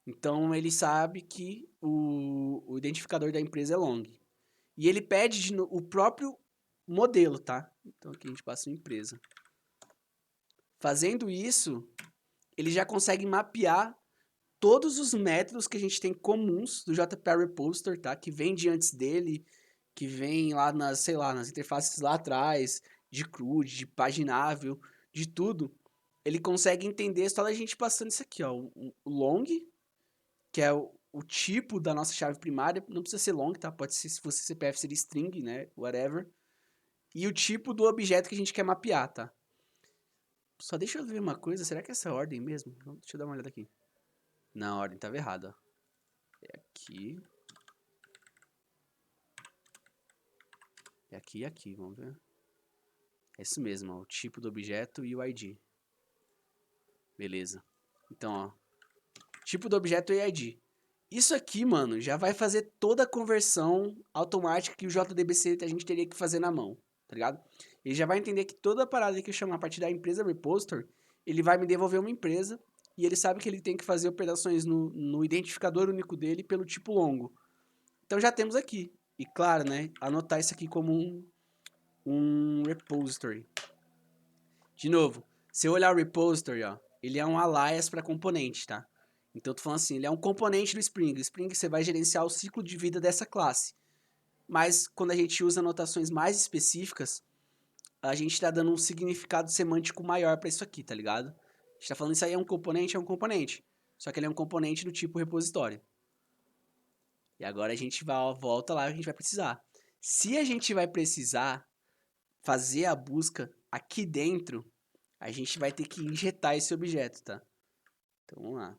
então ele sabe que o identificador da empresa é long. E ele pede o próprio modelo, tá? Então aqui a gente passa em empresa. Fazendo isso, ele já consegue mapear todos os métodos que a gente tem comuns do JPA Repository, tá? Que vem de antes dele, que vem lá nas, sei lá, nas interfaces lá atrás, de CRUD, de paginável, de tudo. Ele consegue entender só da gente passando isso aqui, ó. O long, que é o tipo da nossa chave primária, não precisa ser long, tá? Pode ser, se fosse CPF, seria string, né? Whatever. E o tipo do objeto que a gente quer mapear, tá? Só deixa eu ver uma coisa, será que é essa ordem mesmo? Deixa eu dar uma olhada aqui. Não, a ordem estava errada. É aqui. É aqui e aqui, vamos ver. É isso mesmo, ó, o tipo do objeto e o ID. Beleza. Então, ó, tipo do objeto e ID. Isso aqui, mano, já vai fazer toda a conversão automática que o JDBC a gente teria que fazer na mão, tá ligado? Ele já vai entender que toda a parada que eu chamar a partir da empresa repository, ele vai me devolver uma empresa e ele sabe que ele tem que fazer operações no identificador único dele pelo tipo longo. Então já temos aqui. E claro, né, anotar isso aqui como um repository. De novo, se eu olhar o repository, ó, ele é um alias para componente, tá? Então eu tô falando assim, ele é um componente do Spring. O Spring você vai gerenciar o ciclo de vida dessa classe. Mas quando a gente usa anotações mais específicas, a gente está dando um significado semântico maior para isso aqui, tá ligado? A gente tá falando isso aí é um componente. Só que ele é um componente do tipo repositório. E agora a gente volta lá e a gente vai precisar. Se a gente vai precisar fazer a busca aqui dentro, a gente vai ter que injetar esse objeto, tá? Então vamos lá.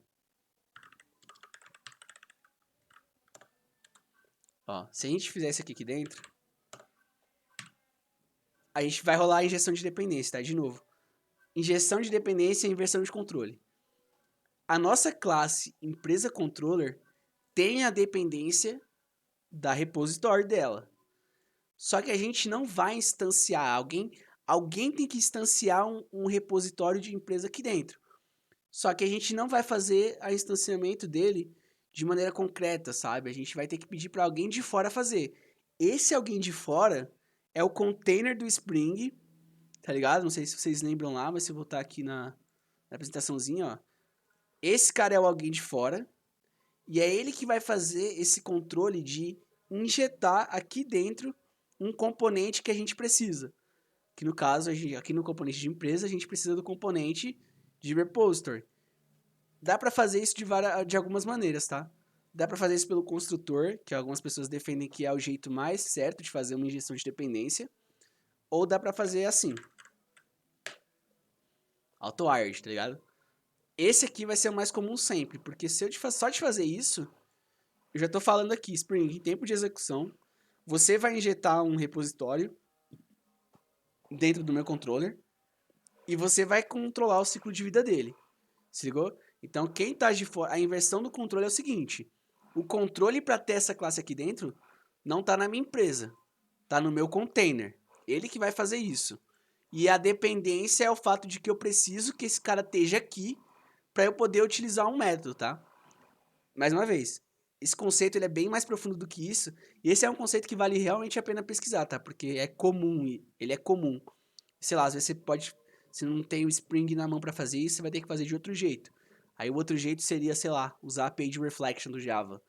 Ó, se a gente fizer isso aqui dentro, a gente vai rolar a injeção de dependência, tá? De novo. Injeção de dependência e inversão de controle. A nossa classe empresa controller tem a dependência da repositório dela. Só que a gente não vai instanciar alguém tem que instanciar um repositório de empresa aqui dentro. Só que a gente não vai fazer o instanciamento dele de maneira concreta, sabe? A gente vai ter que pedir para alguém de fora fazer. Esse alguém de fora é o container do Spring, tá ligado? Não sei se vocês lembram lá, mas se eu voltar aqui na apresentaçãozinha, ó. Esse cara é o alguém de fora e é ele que vai fazer esse controle de injetar aqui dentro um componente que a gente precisa. Que no caso, aqui no componente de empresa, a gente precisa do componente de repository. Dá para fazer isso de algumas maneiras, tá? Dá para fazer isso pelo construtor, que algumas pessoas defendem que é o jeito mais certo de fazer uma injeção de dependência. Ou dá para fazer assim. Auto-wired, tá ligado? Esse aqui vai ser o mais comum sempre, porque se eu só te fazer isso, eu já tô falando aqui, Spring, em tempo de execução, você vai injetar um repositório dentro do meu controller e você vai controlar o ciclo de vida dele. Se ligou? Então, quem tá de fora, a inversão do controle é o seguinte: o controle para ter essa classe aqui dentro não tá na minha empresa, tá no meu container. Ele que vai fazer isso. E a dependência é o fato de que eu preciso que esse cara esteja aqui para eu poder utilizar um método, tá? Mais uma vez, esse conceito ele é bem mais profundo do que isso, e esse é um conceito que vale realmente a pena pesquisar, tá? Porque é comum, ele é comum. Sei lá, às vezes você não tem o Spring na mão para fazer isso, você vai ter que fazer de outro jeito. Aí o outro jeito seria, sei lá, usar a Page Reflection do Java.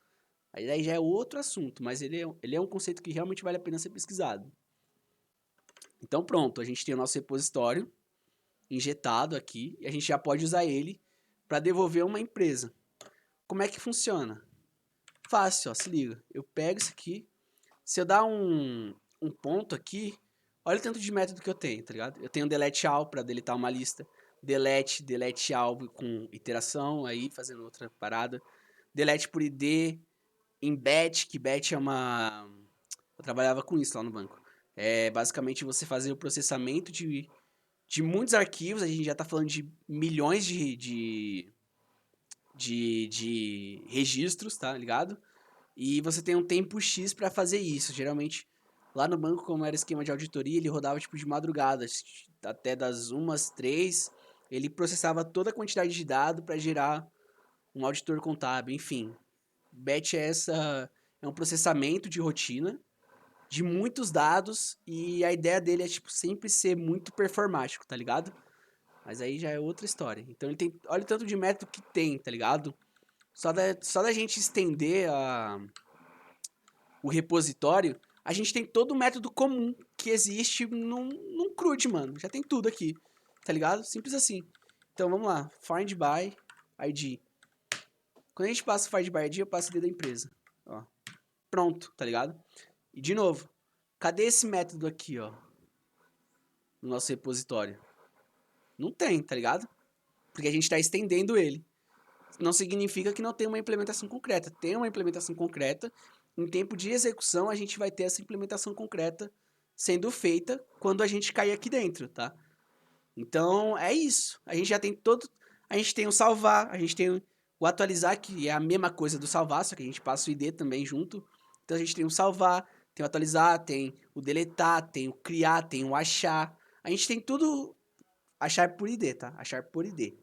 Aí daí já é outro assunto, mas ele é um conceito que realmente vale a pena ser pesquisado. Então pronto, a gente tem o nosso repositório injetado aqui, e a gente já pode usar ele para devolver uma empresa. Como é que funciona? Fácil, ó, se liga. Eu pego isso aqui, se eu dar um ponto aqui, olha o tanto de método que eu tenho, tá ligado? Eu tenho delete all para deletar uma lista, delete all com iteração, aí fazendo outra parada, delete por ID, embed, que bet é uma... Eu trabalhava com isso lá no banco. É basicamente você fazer o processamento de muitos arquivos, a gente já tá falando de milhões de registros, tá ligado? E você tem um tempo X para fazer isso. Geralmente, lá no banco, como era esquema de auditoria, ele rodava tipo de madrugada, até das 1 às 3. Ele processava toda a quantidade de dado para gerar um auditor contábil, enfim. Batch é um processamento de rotina de muitos dados e a ideia dele é tipo sempre ser muito performático, tá ligado? Mas aí já é outra história. Então ele tem, olha o tanto de método que tem, tá ligado? Só da gente estender o repositório, a gente tem todo o método comum que existe num CRUD, mano. Já tem tudo aqui, tá ligado? Simples assim. Então vamos lá, find by ID. Quando a gente passa o find by ID, eu passo o ID da empresa. Ó. Pronto, tá ligado? E de novo, cadê esse método aqui, ó? No nosso repositório? Não tem, tá ligado? Porque a gente está estendendo ele. Não significa que não tem uma implementação concreta. Tem uma implementação concreta. Em tempo de execução, a gente vai ter essa implementação concreta sendo feita quando a gente cair aqui dentro, tá? Então, é isso. A gente já tem todo... A gente tem o salvar, a gente tem O atualizar, que é a mesma coisa do salvar, só que a gente passa o ID também junto. Então a gente tem o salvar, tem o atualizar, tem o deletar, tem o criar, tem o achar. A gente tem tudo. Achar por ID, tá? Achar por ID.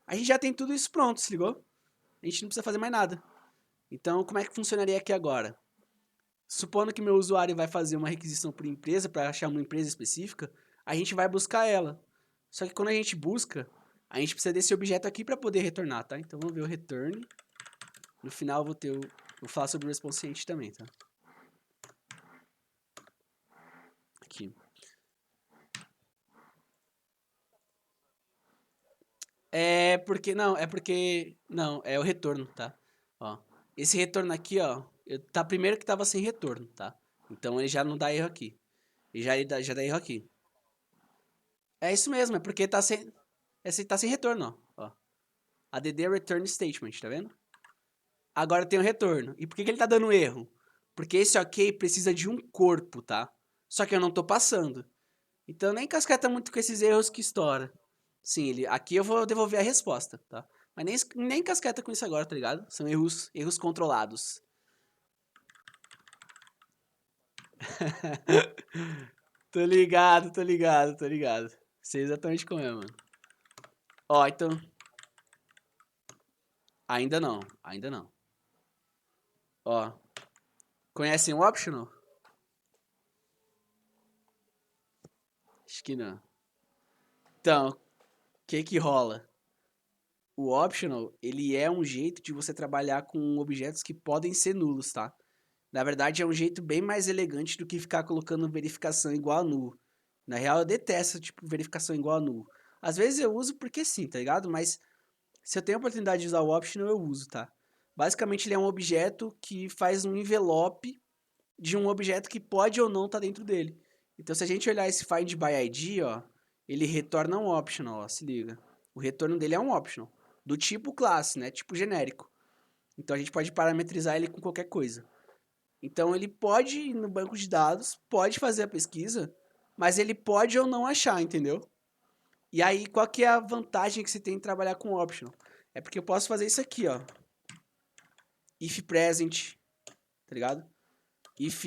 A gente já tem tudo isso pronto, se ligou? A gente não precisa fazer mais nada. Então, como é que funcionaria aqui agora? Supondo que meu usuário vai fazer uma requisição por empresa, para achar uma empresa específica, a gente vai buscar ela. Só que quando a gente busca, a gente precisa desse objeto aqui para poder retornar, tá? Então vamos ver o return. No final eu vou falar sobre o response entity também, tá? Aqui. Não, é o retorno, tá? Ó, esse retorno aqui, ó, tá primeiro que tava sem retorno, tá? Então ele já não dá erro aqui. Já dá erro aqui. É isso mesmo, é porque tá sem retorno, ó. Add return statement, tá vendo? Agora tem o retorno. E por que ele tá dando erro? Porque esse ok precisa de um corpo, tá? Só que eu não tô passando. Então nem casqueta muito com esses erros que estoura. Sim, aqui eu vou devolver a resposta, tá? Mas nem casqueta com isso agora, tá ligado? São erros controlados. Tô ligado, tô ligado, tô ligado. Sei exatamente como é, mano. Ó, então. Ainda não, ainda não. Ó. Conhecem o optional? Acho que não. Então, o que rola? O optional, ele é um jeito de você trabalhar com objetos que podem ser nulos, tá? Na verdade, é um jeito bem mais elegante do que ficar colocando verificação igual a nulo. Na real, eu detesto, tipo, verificação igual a nulo. Às vezes eu uso porque sim, tá ligado? Mas se eu tenho a oportunidade de usar o optional, eu uso, tá? Basicamente, ele é um objeto que faz um envelope de um objeto que pode ou não estar dentro dele. Então, se a gente olhar esse find by ID, ó, ele retorna um optional, ó, se liga. O retorno dele é um optional, do tipo classe, né? Tipo genérico. Então, a gente pode parametrizar ele com qualquer coisa. Então, ele pode ir no banco de dados, pode fazer a pesquisa, mas ele pode ou não achar, entendeu? E aí, qual que é a vantagem que você tem em trabalhar com optional? É porque eu posso fazer isso aqui, ó. If present, tá ligado? If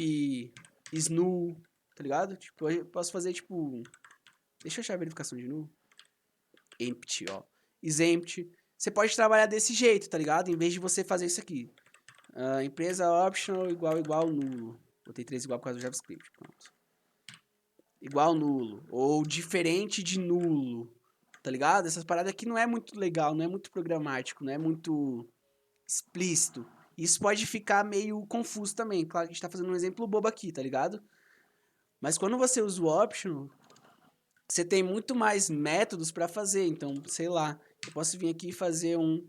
is null, tá ligado? Tipo, eu posso fazer, tipo... Deixa eu achar a verificação de null. Empty, ó. Is empty. Você pode trabalhar desse jeito, tá ligado? Em vez de você fazer isso aqui. Empresa optional igual nulo. Botei 3 igual por causa do JavaScript. Pronto. Igual nulo. Ou diferente de nulo. Tá ligado? Essas paradas aqui não é muito legal, não é muito programático, não é muito explícito. Isso pode ficar meio confuso também. Claro que a gente tá fazendo um exemplo bobo aqui, tá ligado? Mas quando você usa o optional, você tem muito mais métodos para fazer. Então, sei lá, eu posso vir aqui e fazer um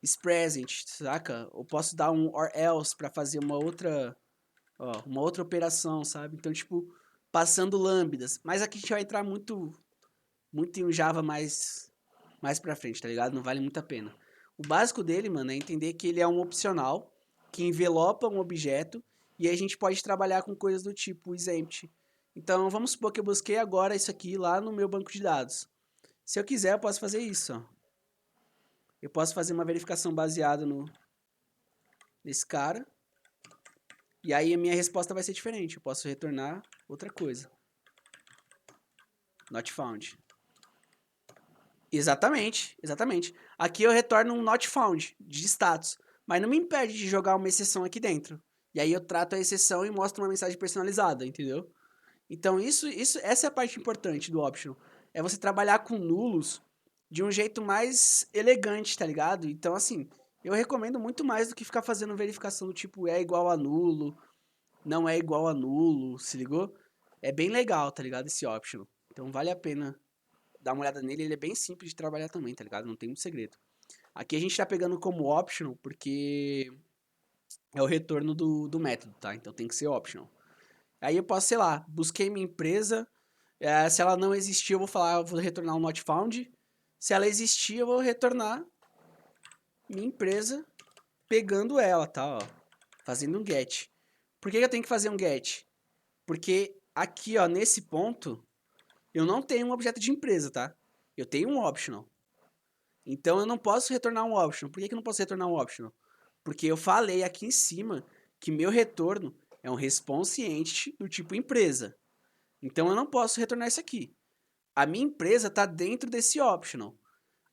is present, saca? Ou posso dar um or else para fazer uma outra operação, sabe? Então, tipo, passando lambdas. Mas aqui a gente vai entrar muito em um Java mais pra frente, tá ligado? Não vale muito a pena. O básico dele, mano, é entender que ele é um opcional que envelopa um objeto e aí a gente pode trabalhar com coisas do tipo isEmpty. Então, vamos supor que eu busquei agora isso aqui lá no meu banco de dados. Se eu quiser, eu posso fazer isso, ó. Eu posso fazer uma verificação baseada nesse cara e aí a minha resposta vai ser diferente. Eu posso retornar outra coisa. Not found. Exatamente, exatamente. Aqui eu retorno um not found de status, mas não me impede de jogar uma exceção aqui dentro. E aí eu trato a exceção e mostro uma mensagem personalizada, entendeu? Então essa é a parte importante do optional. É você trabalhar com nulos de um jeito mais elegante, tá ligado? Então assim, eu recomendo muito mais do que ficar fazendo verificação do tipo é igual a nulo, não é igual a nulo, se ligou? É bem legal, tá ligado? Esse optional. Então vale a pena dar uma olhada nele, ele é bem simples de trabalhar também, tá ligado? Não tem muito segredo. Aqui a gente tá pegando como optional porque é o retorno do método, tá? Então tem que ser optional. Aí eu posso, sei lá, busquei minha empresa, se ela não existir, eu vou falar, eu vou retornar um not found. Se ela existir, eu vou retornar minha empresa pegando ela, tá? Ó, fazendo um get. Por que eu tenho que fazer um get? Porque aqui, ó, nesse ponto, eu não tenho um objeto de empresa, tá? Eu tenho um optional. Então eu não posso retornar um optional. Por que eu não posso retornar um optional? Porque eu falei aqui em cima que meu retorno é um response entity do tipo empresa. Então eu não posso retornar isso aqui. A minha empresa está dentro desse optional.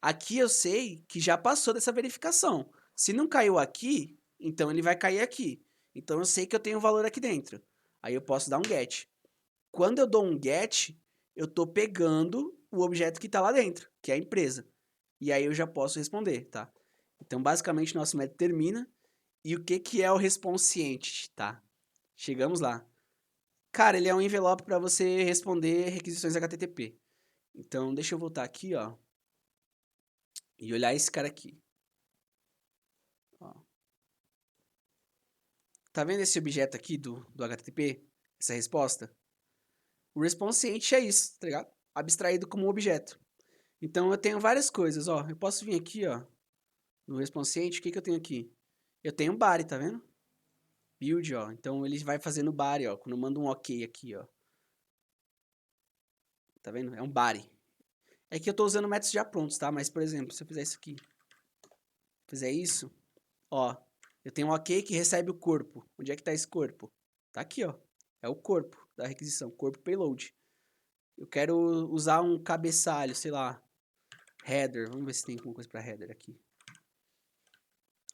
Aqui eu sei que já passou dessa verificação. Se não caiu aqui, então ele vai cair aqui. Então eu sei que eu tenho um valor aqui dentro. Aí eu posso dar um get. Quando eu dou um get, eu estou pegando o objeto que está lá dentro, que é a empresa. E aí eu já posso responder, tá? Então basicamente nosso método termina. E o que que é o response entity, tá? Chegamos lá. Cara, ele é um envelope para você responder requisições HTTP. Então deixa eu voltar aqui, ó, e olhar esse cara aqui. Ó. Tá vendo esse objeto aqui do HTTP? Essa resposta? O response entity é isso, tá ligado? Abstraído como um objeto. Então eu tenho várias coisas, ó. Eu posso vir aqui, ó, no response entity, o que que eu tenho aqui? Eu tenho um body, tá vendo? Build, ó. Então ele vai fazendo body, ó. Quando eu mando um OK aqui, ó. Tá vendo? É um body. É que eu tô usando métodos já prontos, tá? Mas, por exemplo, se eu fizer isso aqui, fizer isso, ó, eu tenho um OK que recebe o corpo. Onde é que tá esse corpo? Tá aqui, ó. É o corpo da requisição, corpo payload. Eu quero usar um cabeçalho, sei lá, header. Vamos ver se tem alguma coisa para header aqui.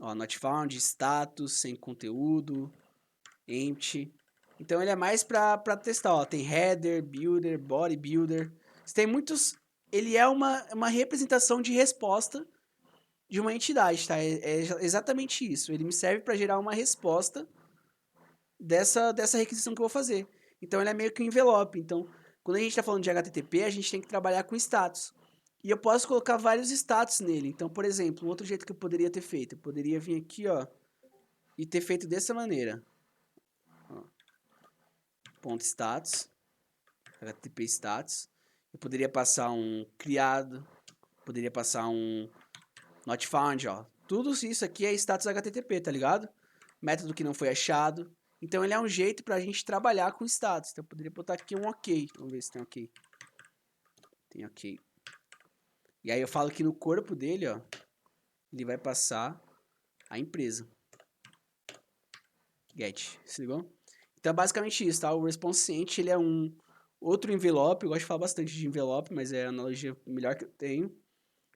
Ó, not found, status, sem conteúdo, empty. Então ele é mais para testar, ó. Tem header, builder, body builder. Tem muitos. Ele é uma representação de resposta de uma entidade, tá? É exatamente isso. Ele me serve para gerar uma resposta dessa requisição que eu vou fazer. Então ele é meio que um envelope. Então, quando a gente está falando de HTTP, a gente tem que trabalhar com status. E eu posso colocar vários status nele. Então, por exemplo, um outro jeito que eu poderia ter feito, eu poderia vir aqui, ó, e ter feito dessa maneira. Ó, ponto status, HTTP status. Eu poderia passar um criado, poderia passar um not found, ó. Tudo isso aqui é status HTTP, tá ligado? Método que não foi achado. Então ele é um jeito pra gente trabalhar com status. Então eu poderia botar aqui um OK. Vamos ver se tem OK. Tem OK. E aí eu falo que no corpo dele, ó, ele vai passar a empresa. Get. Se ligou? Então é basicamente isso, tá? O response entity, ele é um outro envelope. Eu gosto de falar bastante de envelope, mas é a analogia melhor que eu tenho.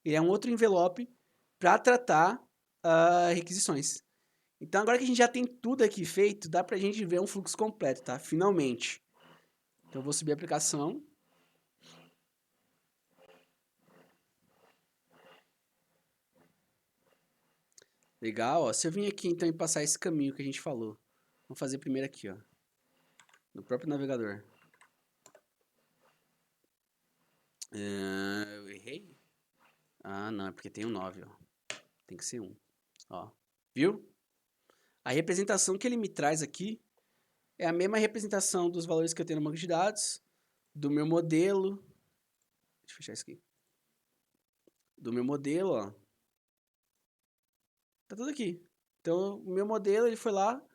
Ele é um outro envelope para tratar requisições. Então, agora que a gente já tem tudo aqui feito, dá pra gente ver um fluxo completo, tá? Finalmente. Então, eu vou subir a aplicação. Legal, ó. Se eu vim aqui, então, e passar esse caminho que a gente falou. Vamos fazer primeiro aqui, ó. No próprio navegador. Eu errei? Ah, não, é porque tem um 9, ó. Tem que ser 1. Ó. Viu? A representação que ele me traz aqui é a mesma representação dos valores que eu tenho no banco de dados, do meu modelo. Deixa eu fechar isso aqui. Do meu modelo, ó. Tá tudo aqui. Então, o meu modelo, ele foi lá,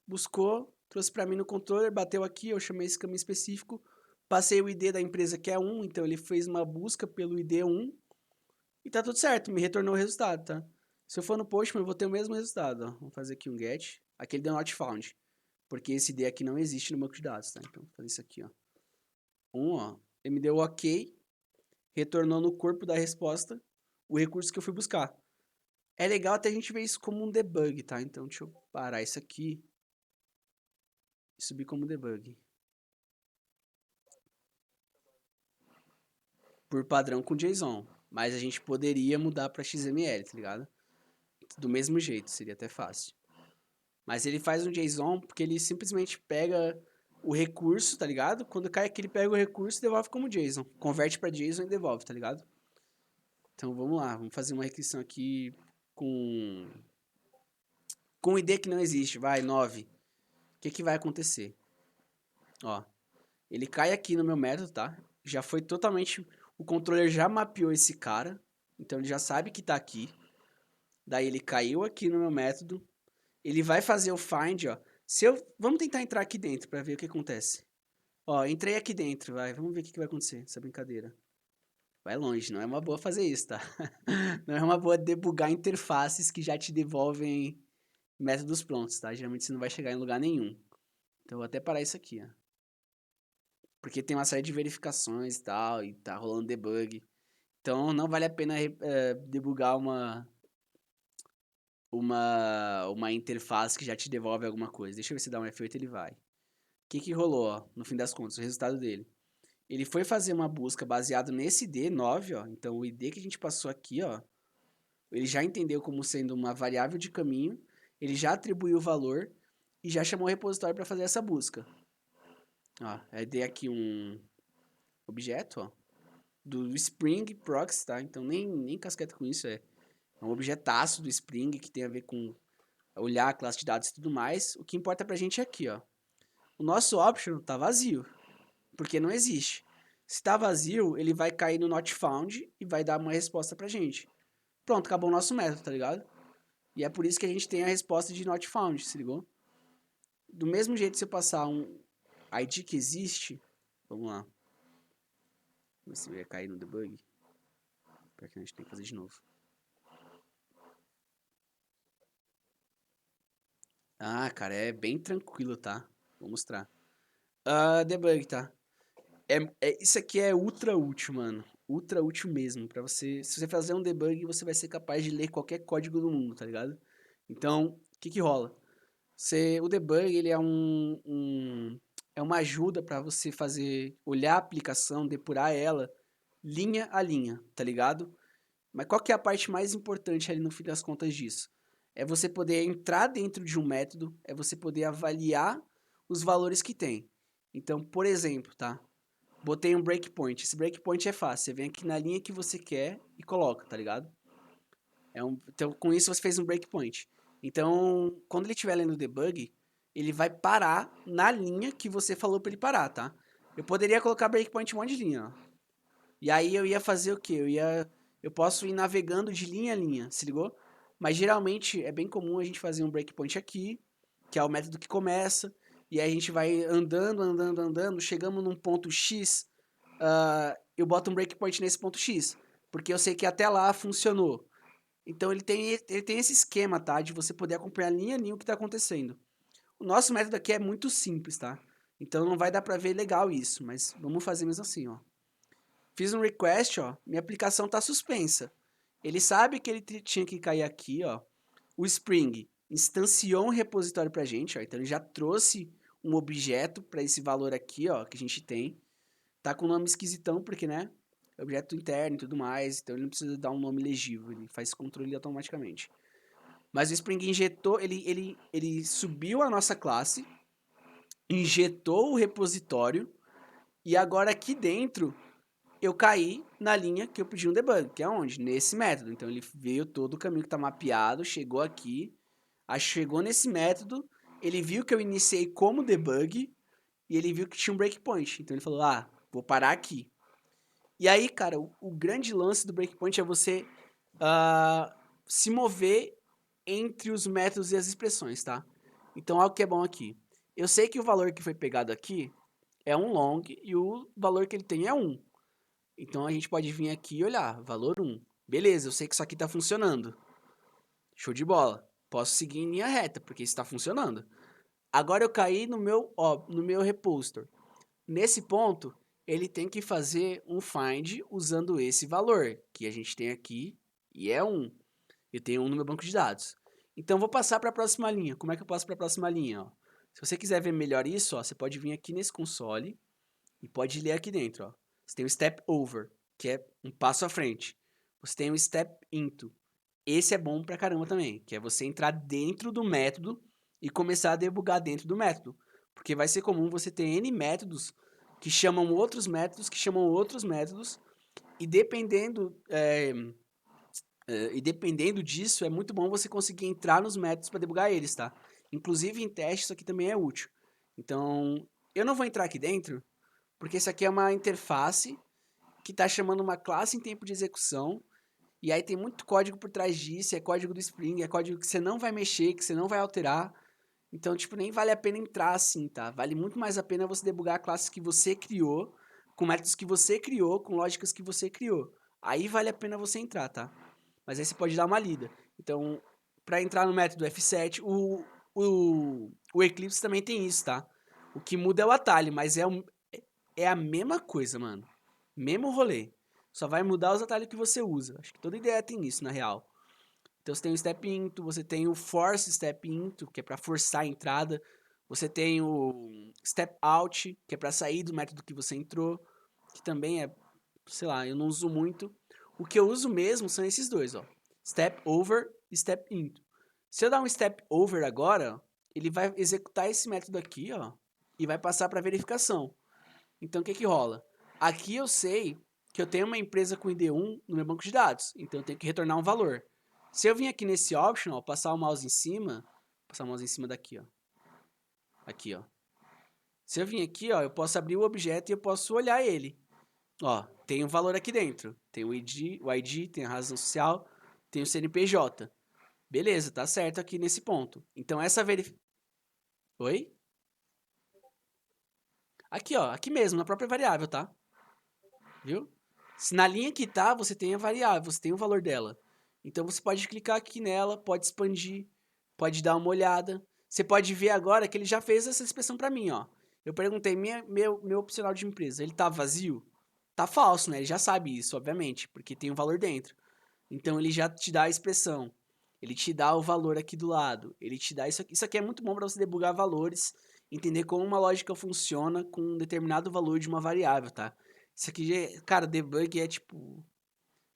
buscou, trouxe para mim no controller, bateu aqui, eu chamei esse caminho específico, passei o ID da empresa que é 1, então ele fez uma busca pelo ID 1 e tá tudo certo, me retornou o resultado, tá? Se eu for no Postman, eu vou ter o mesmo resultado, ó. Vamos fazer aqui um get. Aqui ele deu not found, porque esse ID aqui não existe no banco de dados, tá? Então, vou fazer isso aqui, ó. Ó. Ele me deu OK, retornou no corpo da resposta o recurso que eu fui buscar. É legal até a gente ver isso como um debug, tá? Então, deixa eu parar isso aqui e subir como debug. Por padrão com JSON. Mas a gente poderia mudar para XML, tá ligado? Do mesmo jeito, seria até fácil. Mas ele faz um JSON porque ele simplesmente pega o recurso, tá ligado? Quando cai aqui, ele pega o recurso e devolve como JSON. Converte para JSON e devolve, tá ligado? Então, vamos lá. Vamos fazer uma requisição aqui com um ID que não existe. Vai, 9. O que vai acontecer? Ó, ele cai aqui no meu método, tá? Já foi totalmente... O controller já mapeou esse cara. Então ele já sabe que tá aqui. Daí ele caiu aqui no meu método. Ele vai fazer o find, ó. Vamos tentar entrar aqui dentro pra ver o que acontece. Ó, entrei aqui dentro, vai. Vamos ver o que vai acontecer, essa brincadeira. Vai longe, não é uma boa fazer isso, tá? Não é uma boa debugar interfaces que já te devolvem métodos prontos, tá? Geralmente você não vai chegar em lugar nenhum. Então eu vou até parar isso aqui, ó. Porque tem uma série de verificações e tá rolando debug. Então não vale a pena debugar uma interface que já te devolve alguma coisa. Deixa eu ver se dá um F8 ele vai. O que rolou, ó, no fim das contas, o resultado dele? Ele foi fazer uma busca baseado nesse ID9, ó. Então o ID que a gente passou aqui, ó, ele já entendeu como sendo uma variável de caminho, ele já atribuiu o valor e já chamou o repositório para fazer essa busca. Ó, aí dei aqui um objeto, ó, do Spring Proxy, tá? Então nem casqueta com isso, é um objetaço do Spring que tem a ver com olhar a classe de dados e tudo mais. O que importa pra gente é aqui, ó. O nosso option tá vazio, porque não existe. Se tá vazio, ele vai cair no not found e vai dar uma resposta pra gente. Pronto, acabou o nosso método, tá ligado? E é por isso que a gente tem a resposta de not found, se ligou? Do mesmo jeito, se eu passar um ID que existe, vamos lá. Vamos ver se vai cair no debug. Porque a gente tem que fazer de novo. Ah, cara, é bem tranquilo, tá? Vou mostrar. Debug, tá? Isso aqui é ultra útil, mano. Ultra útil mesmo. Pra você. Se você fazer um debug, você vai ser capaz de ler qualquer código do mundo, tá ligado? Então, o que rola? O debug, ele é é uma ajuda pra você fazer, olhar a aplicação, depurar ela, linha a linha, tá ligado? Mas qual que é a parte mais importante ali no fim das contas disso? É você poder entrar dentro de um método, é você poder avaliar os valores que tem. Então, por exemplo, tá? Botei um breakpoint. Esse breakpoint é fácil. Você vem aqui na linha que você quer e coloca, tá ligado? Então, com isso você fez um breakpoint. Então, quando ele estiver lendo o debug, ele vai parar na linha que você falou para ele parar, tá? Eu poderia colocar breakpoint em um monte de linha, ó. E aí eu ia fazer o quê? Eu posso ir navegando de linha a linha, se ligou? Mas geralmente é bem comum a gente fazer um breakpoint aqui, que é o método que começa, e aí a gente vai andando, chegamos num ponto X, eu boto um breakpoint nesse ponto X, porque eu sei que até lá funcionou. Então ele tem esse esquema, tá? De você poder acompanhar linha a linha o que está acontecendo. O nosso método aqui é muito simples, tá? Então não vai dar para ver legal isso, mas vamos fazer mesmo assim, ó. Fiz um request, ó, minha aplicação tá suspensa. Ele sabe que ele tinha que cair aqui, ó. O Spring instanciou um repositório pra gente, ó, então ele já trouxe um objeto para esse valor aqui, ó, que a gente tem. Tá com um nome esquisitão, porque, né, é objeto interno e tudo mais, então ele não precisa dar um nome legível, ele faz controle automaticamente. Mas o Spring injetou, ele subiu a nossa classe, injetou o repositório, e agora aqui dentro eu caí na linha que eu pedi um debug, que é onde? Nesse método. Então ele veio todo o caminho que está mapeado, chegou aqui, chegou nesse método, ele viu que eu iniciei como debug e ele viu que tinha um breakpoint. Então ele falou: ah, vou parar aqui. E aí, cara, o grande lance do breakpoint é você se mover entre os métodos e as expressões, tá? Então, algo que é bom aqui. Eu sei que o valor que foi pegado aqui é um long e o valor que ele tem é 1. Então a gente pode vir aqui e olhar, valor 1. Beleza, eu sei que isso aqui está funcionando. Show de bola. Posso seguir em linha reta, porque isso está funcionando. Agora eu caí no meu repository. Nesse ponto, ele tem que fazer um find usando esse valor, que a gente tem aqui, e é 1. Eu tenho 1 no meu banco de dados. Então, vou passar para a próxima linha. Como é que eu passo para a próxima linha? Ó? Se você quiser ver melhor isso, ó, você pode vir aqui nesse console e pode ler aqui dentro. Ó. Você tem o step over, que é um passo à frente. Você tem o step into. Esse é bom pra caramba também, que é você entrar dentro do método e começar a debugar dentro do método. Porque vai ser comum você ter N métodos que chamam outros métodos, que chamam outros métodos, e dependendo disso, é muito bom você conseguir entrar nos métodos para debugar eles, tá? Inclusive em testes, isso aqui também é útil. Então, eu não vou entrar aqui dentro, porque isso aqui é uma interface que está chamando uma classe em tempo de execução, e aí tem muito código por trás disso, é código do Spring, é código que você não vai mexer, que você não vai alterar. Então, tipo, nem vale a pena entrar assim, tá? Vale muito mais a pena você debugar a classe que você criou com métodos que você criou, com lógicas que você criou. Aí vale a pena você entrar, tá? Mas aí você pode dar uma lida. Então, para entrar no método F7, o Eclipse também tem isso, tá? O que muda é o atalho, mas é a mesma coisa, mano. Mesmo rolê. Só vai mudar os atalhos que você usa. Acho que toda ideia tem isso, na real. Então você tem o Step Into, você tem o Force Step Into, que é para forçar a entrada. Você tem o Step Out, que é para sair do método que você entrou, que também é, sei lá, eu não uso muito. O que eu uso mesmo são esses dois, ó. Step Over e Step Into. Se eu dar um Step Over agora, ele vai executar esse método aqui, ó, e vai passar para verificação. Então o que que rola? Aqui eu sei que eu tenho uma empresa com ID1 no meu banco de dados, então eu tenho que retornar um valor. Se eu vim aqui nesse optional, passar o mouse em cima daqui, ó. Aqui, ó. Se eu vim aqui, ó, eu posso abrir o objeto e eu posso olhar ele. Ó, tem um valor aqui dentro. Tem o ID, tem a razão social, tem o CNPJ. Beleza, tá certo aqui nesse ponto. Então essa Oi? Aqui, ó, aqui mesmo, na própria variável, tá? Viu? Se na linha que tá, você tem a variável, você tem o valor dela. Então você pode clicar aqui nela, pode expandir, pode dar uma olhada. Você pode ver agora que ele já fez essa expressão para mim, ó. Eu perguntei meu opcional de empresa, ele tá vazio? Tá falso, né? Ele já sabe isso, obviamente, porque tem um valor dentro. Então ele já te dá a expressão. Ele te dá o valor aqui do lado. Ele te dá isso aqui. Isso aqui é muito bom para você debugar valores, entender como uma lógica funciona com um determinado valor de uma variável, tá? Isso aqui, cara, debug é tipo.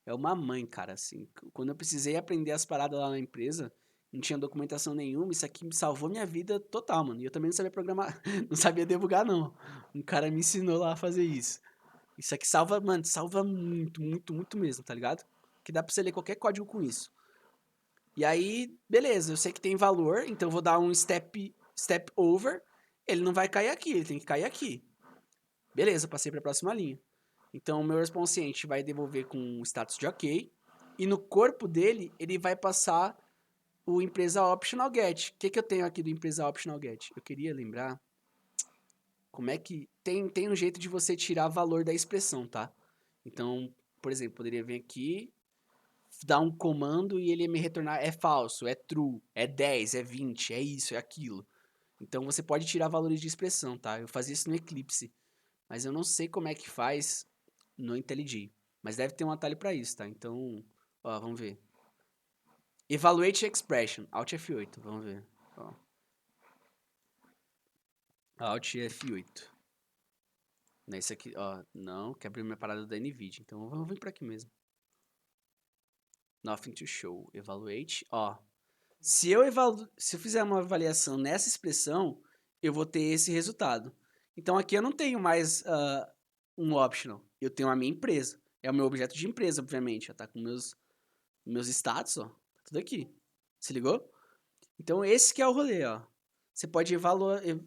É uma mãe, cara, assim. Quando eu precisei aprender as paradas lá na empresa, não tinha documentação nenhuma, isso aqui me salvou minha vida total, mano. E eu também não sabia programar, não sabia debugar, não. Um cara me ensinou lá a fazer isso. Isso aqui salva, mano, salva muito, muito, muito mesmo, tá ligado? Que dá pra você ler qualquer código com isso. E aí, beleza, eu sei que tem valor, então eu vou dar um step over. Ele não vai cair aqui, ele tem que cair aqui. Beleza, passei pra próxima linha. Então, o meu responsiente vai devolver com um status de ok. E no corpo dele, ele vai passar o empresa optional get. O que, que eu tenho aqui do empresa optional get? Eu queria lembrar como é que... Tem um jeito de você tirar valor da expressão, tá? Então, por exemplo, poderia vir aqui, dar um comando e ele ia me retornar é falso, é true, é 10, é 20, é isso, é aquilo. Então, você pode tirar valores de expressão, tá? Eu fazia isso no Eclipse, mas eu não sei como é que faz no IntelliJ. Mas deve ter um atalho para isso, tá? Então, ó, vamos ver. Evaluate Expression, Alt F8, vamos ver. Ó. Alt F8. Nesse aqui, ó, não, quer abrir minha parada da NVIDIA, então vamos vir para aqui mesmo. Nothing to show, evaluate, ó. Se eu fizer uma avaliação nessa expressão, eu vou ter esse resultado. Então aqui eu não tenho mais um optional, eu tenho a minha empresa. É o meu objeto de empresa, obviamente, já tá com meus status, ó, tá tudo aqui. Se ligou? Então esse que é o rolê, ó. Você pode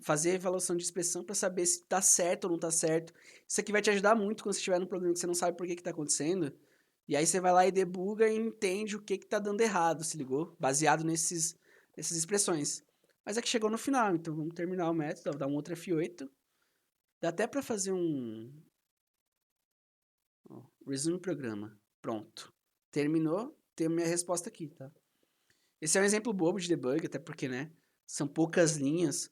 fazer avaliação de expressão para saber se tá certo ou não tá certo. Isso aqui vai te ajudar muito quando você estiver num problema que você não sabe por que tá acontecendo. E aí você vai lá e debuga e entende o que tá dando errado, se ligou? Baseado nessas expressões. Mas aqui chegou no final, então vamos terminar o método, vou dar um outro F8. Dá até para fazer um... Ó, resume programa. Pronto. Terminou, tem a minha resposta aqui, tá? Esse é um exemplo bobo de debug, até porque, né? São poucas linhas,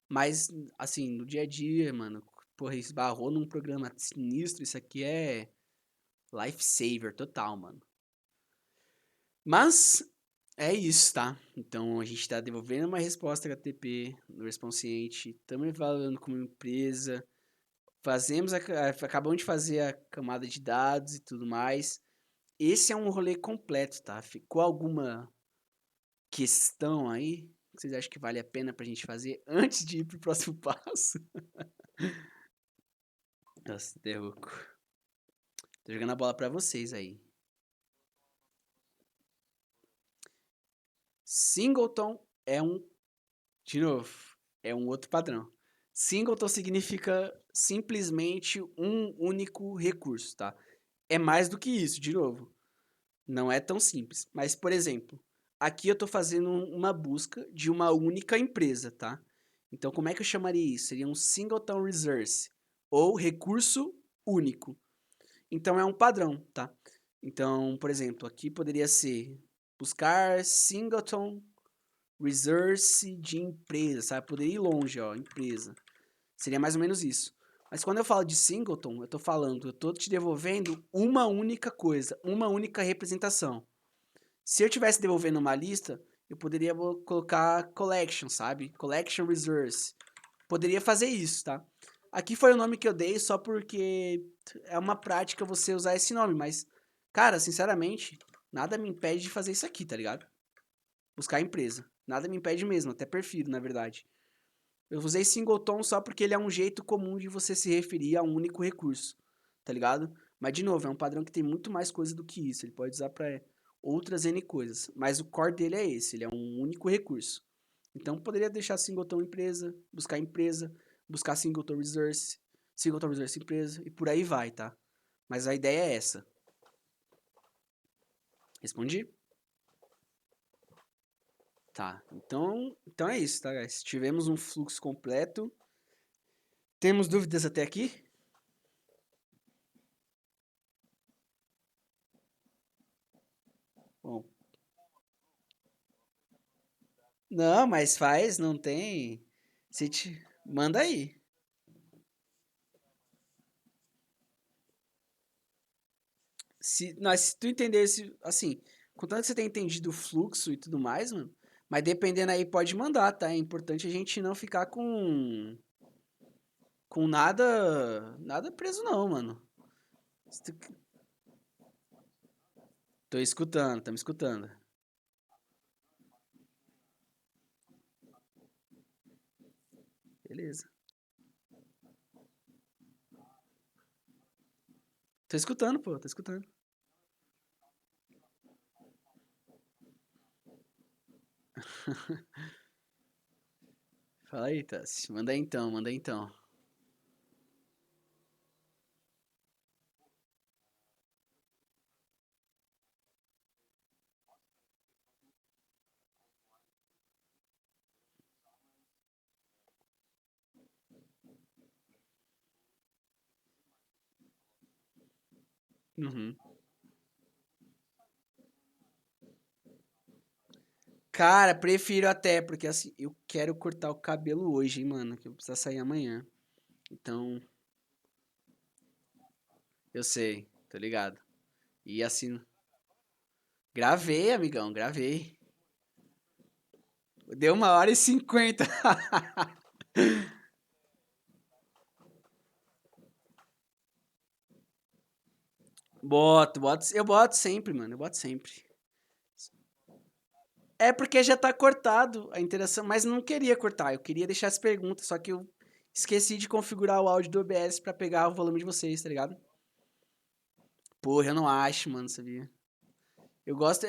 mas, assim, no dia a dia, mano, porra, esbarrou num programa sinistro, isso aqui é lifesaver total, mano. Mas, é isso, tá? Então, a gente tá devolvendo uma resposta HTTP no responsiente, estamos evaluando como empresa, acabamos de fazer a camada de dados e tudo mais. Esse é um rolê completo, tá? Ficou alguma questão aí que vocês acham que vale a pena pra gente fazer antes de ir pro próximo passo? Nossa, derroco. Tô jogando a bola pra vocês aí. Singleton é um... De novo, é um outro padrão. Singleton significa simplesmente um único recurso, tá? É mais do que isso, de novo. Não é tão simples. Mas, por exemplo, aqui eu tô fazendo uma busca de uma única empresa, tá? Então, como é que eu chamaria isso? Seria um singleton resource, ou recurso único. Então é um padrão, tá? Então, por exemplo, aqui poderia ser buscar singleton resource de empresa, sabe? Poderia ir longe, ó, empresa. Seria mais ou menos isso. Mas quando eu falo de singleton, eu tô te devolvendo uma única coisa, uma única representação. Se eu tivesse devolvendo uma lista, eu poderia colocar collection, sabe? Collection resource. Poderia fazer isso, tá? Aqui foi o nome que eu dei só porque é uma prática você usar esse nome, mas, cara, sinceramente, nada me impede de fazer isso aqui, tá ligado? Buscar a empresa. Nada me impede mesmo, até prefiro, na verdade. Eu usei singleton só porque ele é um jeito comum de você se referir a um único recurso, tá ligado? Mas, de novo, é um padrão que tem muito mais coisa do que isso. Ele pode usar para outras N coisas. Mas o core dele é esse, ele é um único recurso. Então, poderia deixar singleton empresa, buscar singleton resource empresa, e por aí vai, tá? Mas a ideia é essa. Respondi? Tá, então é isso, tá, guys? Tivemos um fluxo completo. Temos dúvidas até aqui? Bom, não, mas faz, não tem. Se te... Manda aí. Se tu entendesse, assim, contanto que você tenha entendido o fluxo e tudo mais, mano, mas dependendo aí pode mandar, tá? É importante a gente não ficar com nada preso não, mano. Se tu- Tô escutando, tá me escutando. Beleza. Tô escutando, pô, tô escutando. Fala aí, Tassi. Manda aí então, manda aí então. Uhum. Cara, prefiro até, porque assim, eu quero cortar o cabelo hoje, hein, mano, que eu preciso sair amanhã. Então, eu sei, tô ligado. E assim, gravei, amigão, gravei. Deu 1h50. Eu boto sempre, mano, eu boto sempre. É porque já tá cortado a interação, mas não queria cortar, eu queria deixar as perguntas, só que eu esqueci de configurar o áudio do OBS pra pegar o volume de vocês, tá ligado? Porra, eu não acho, mano, sabia? Eu gosto,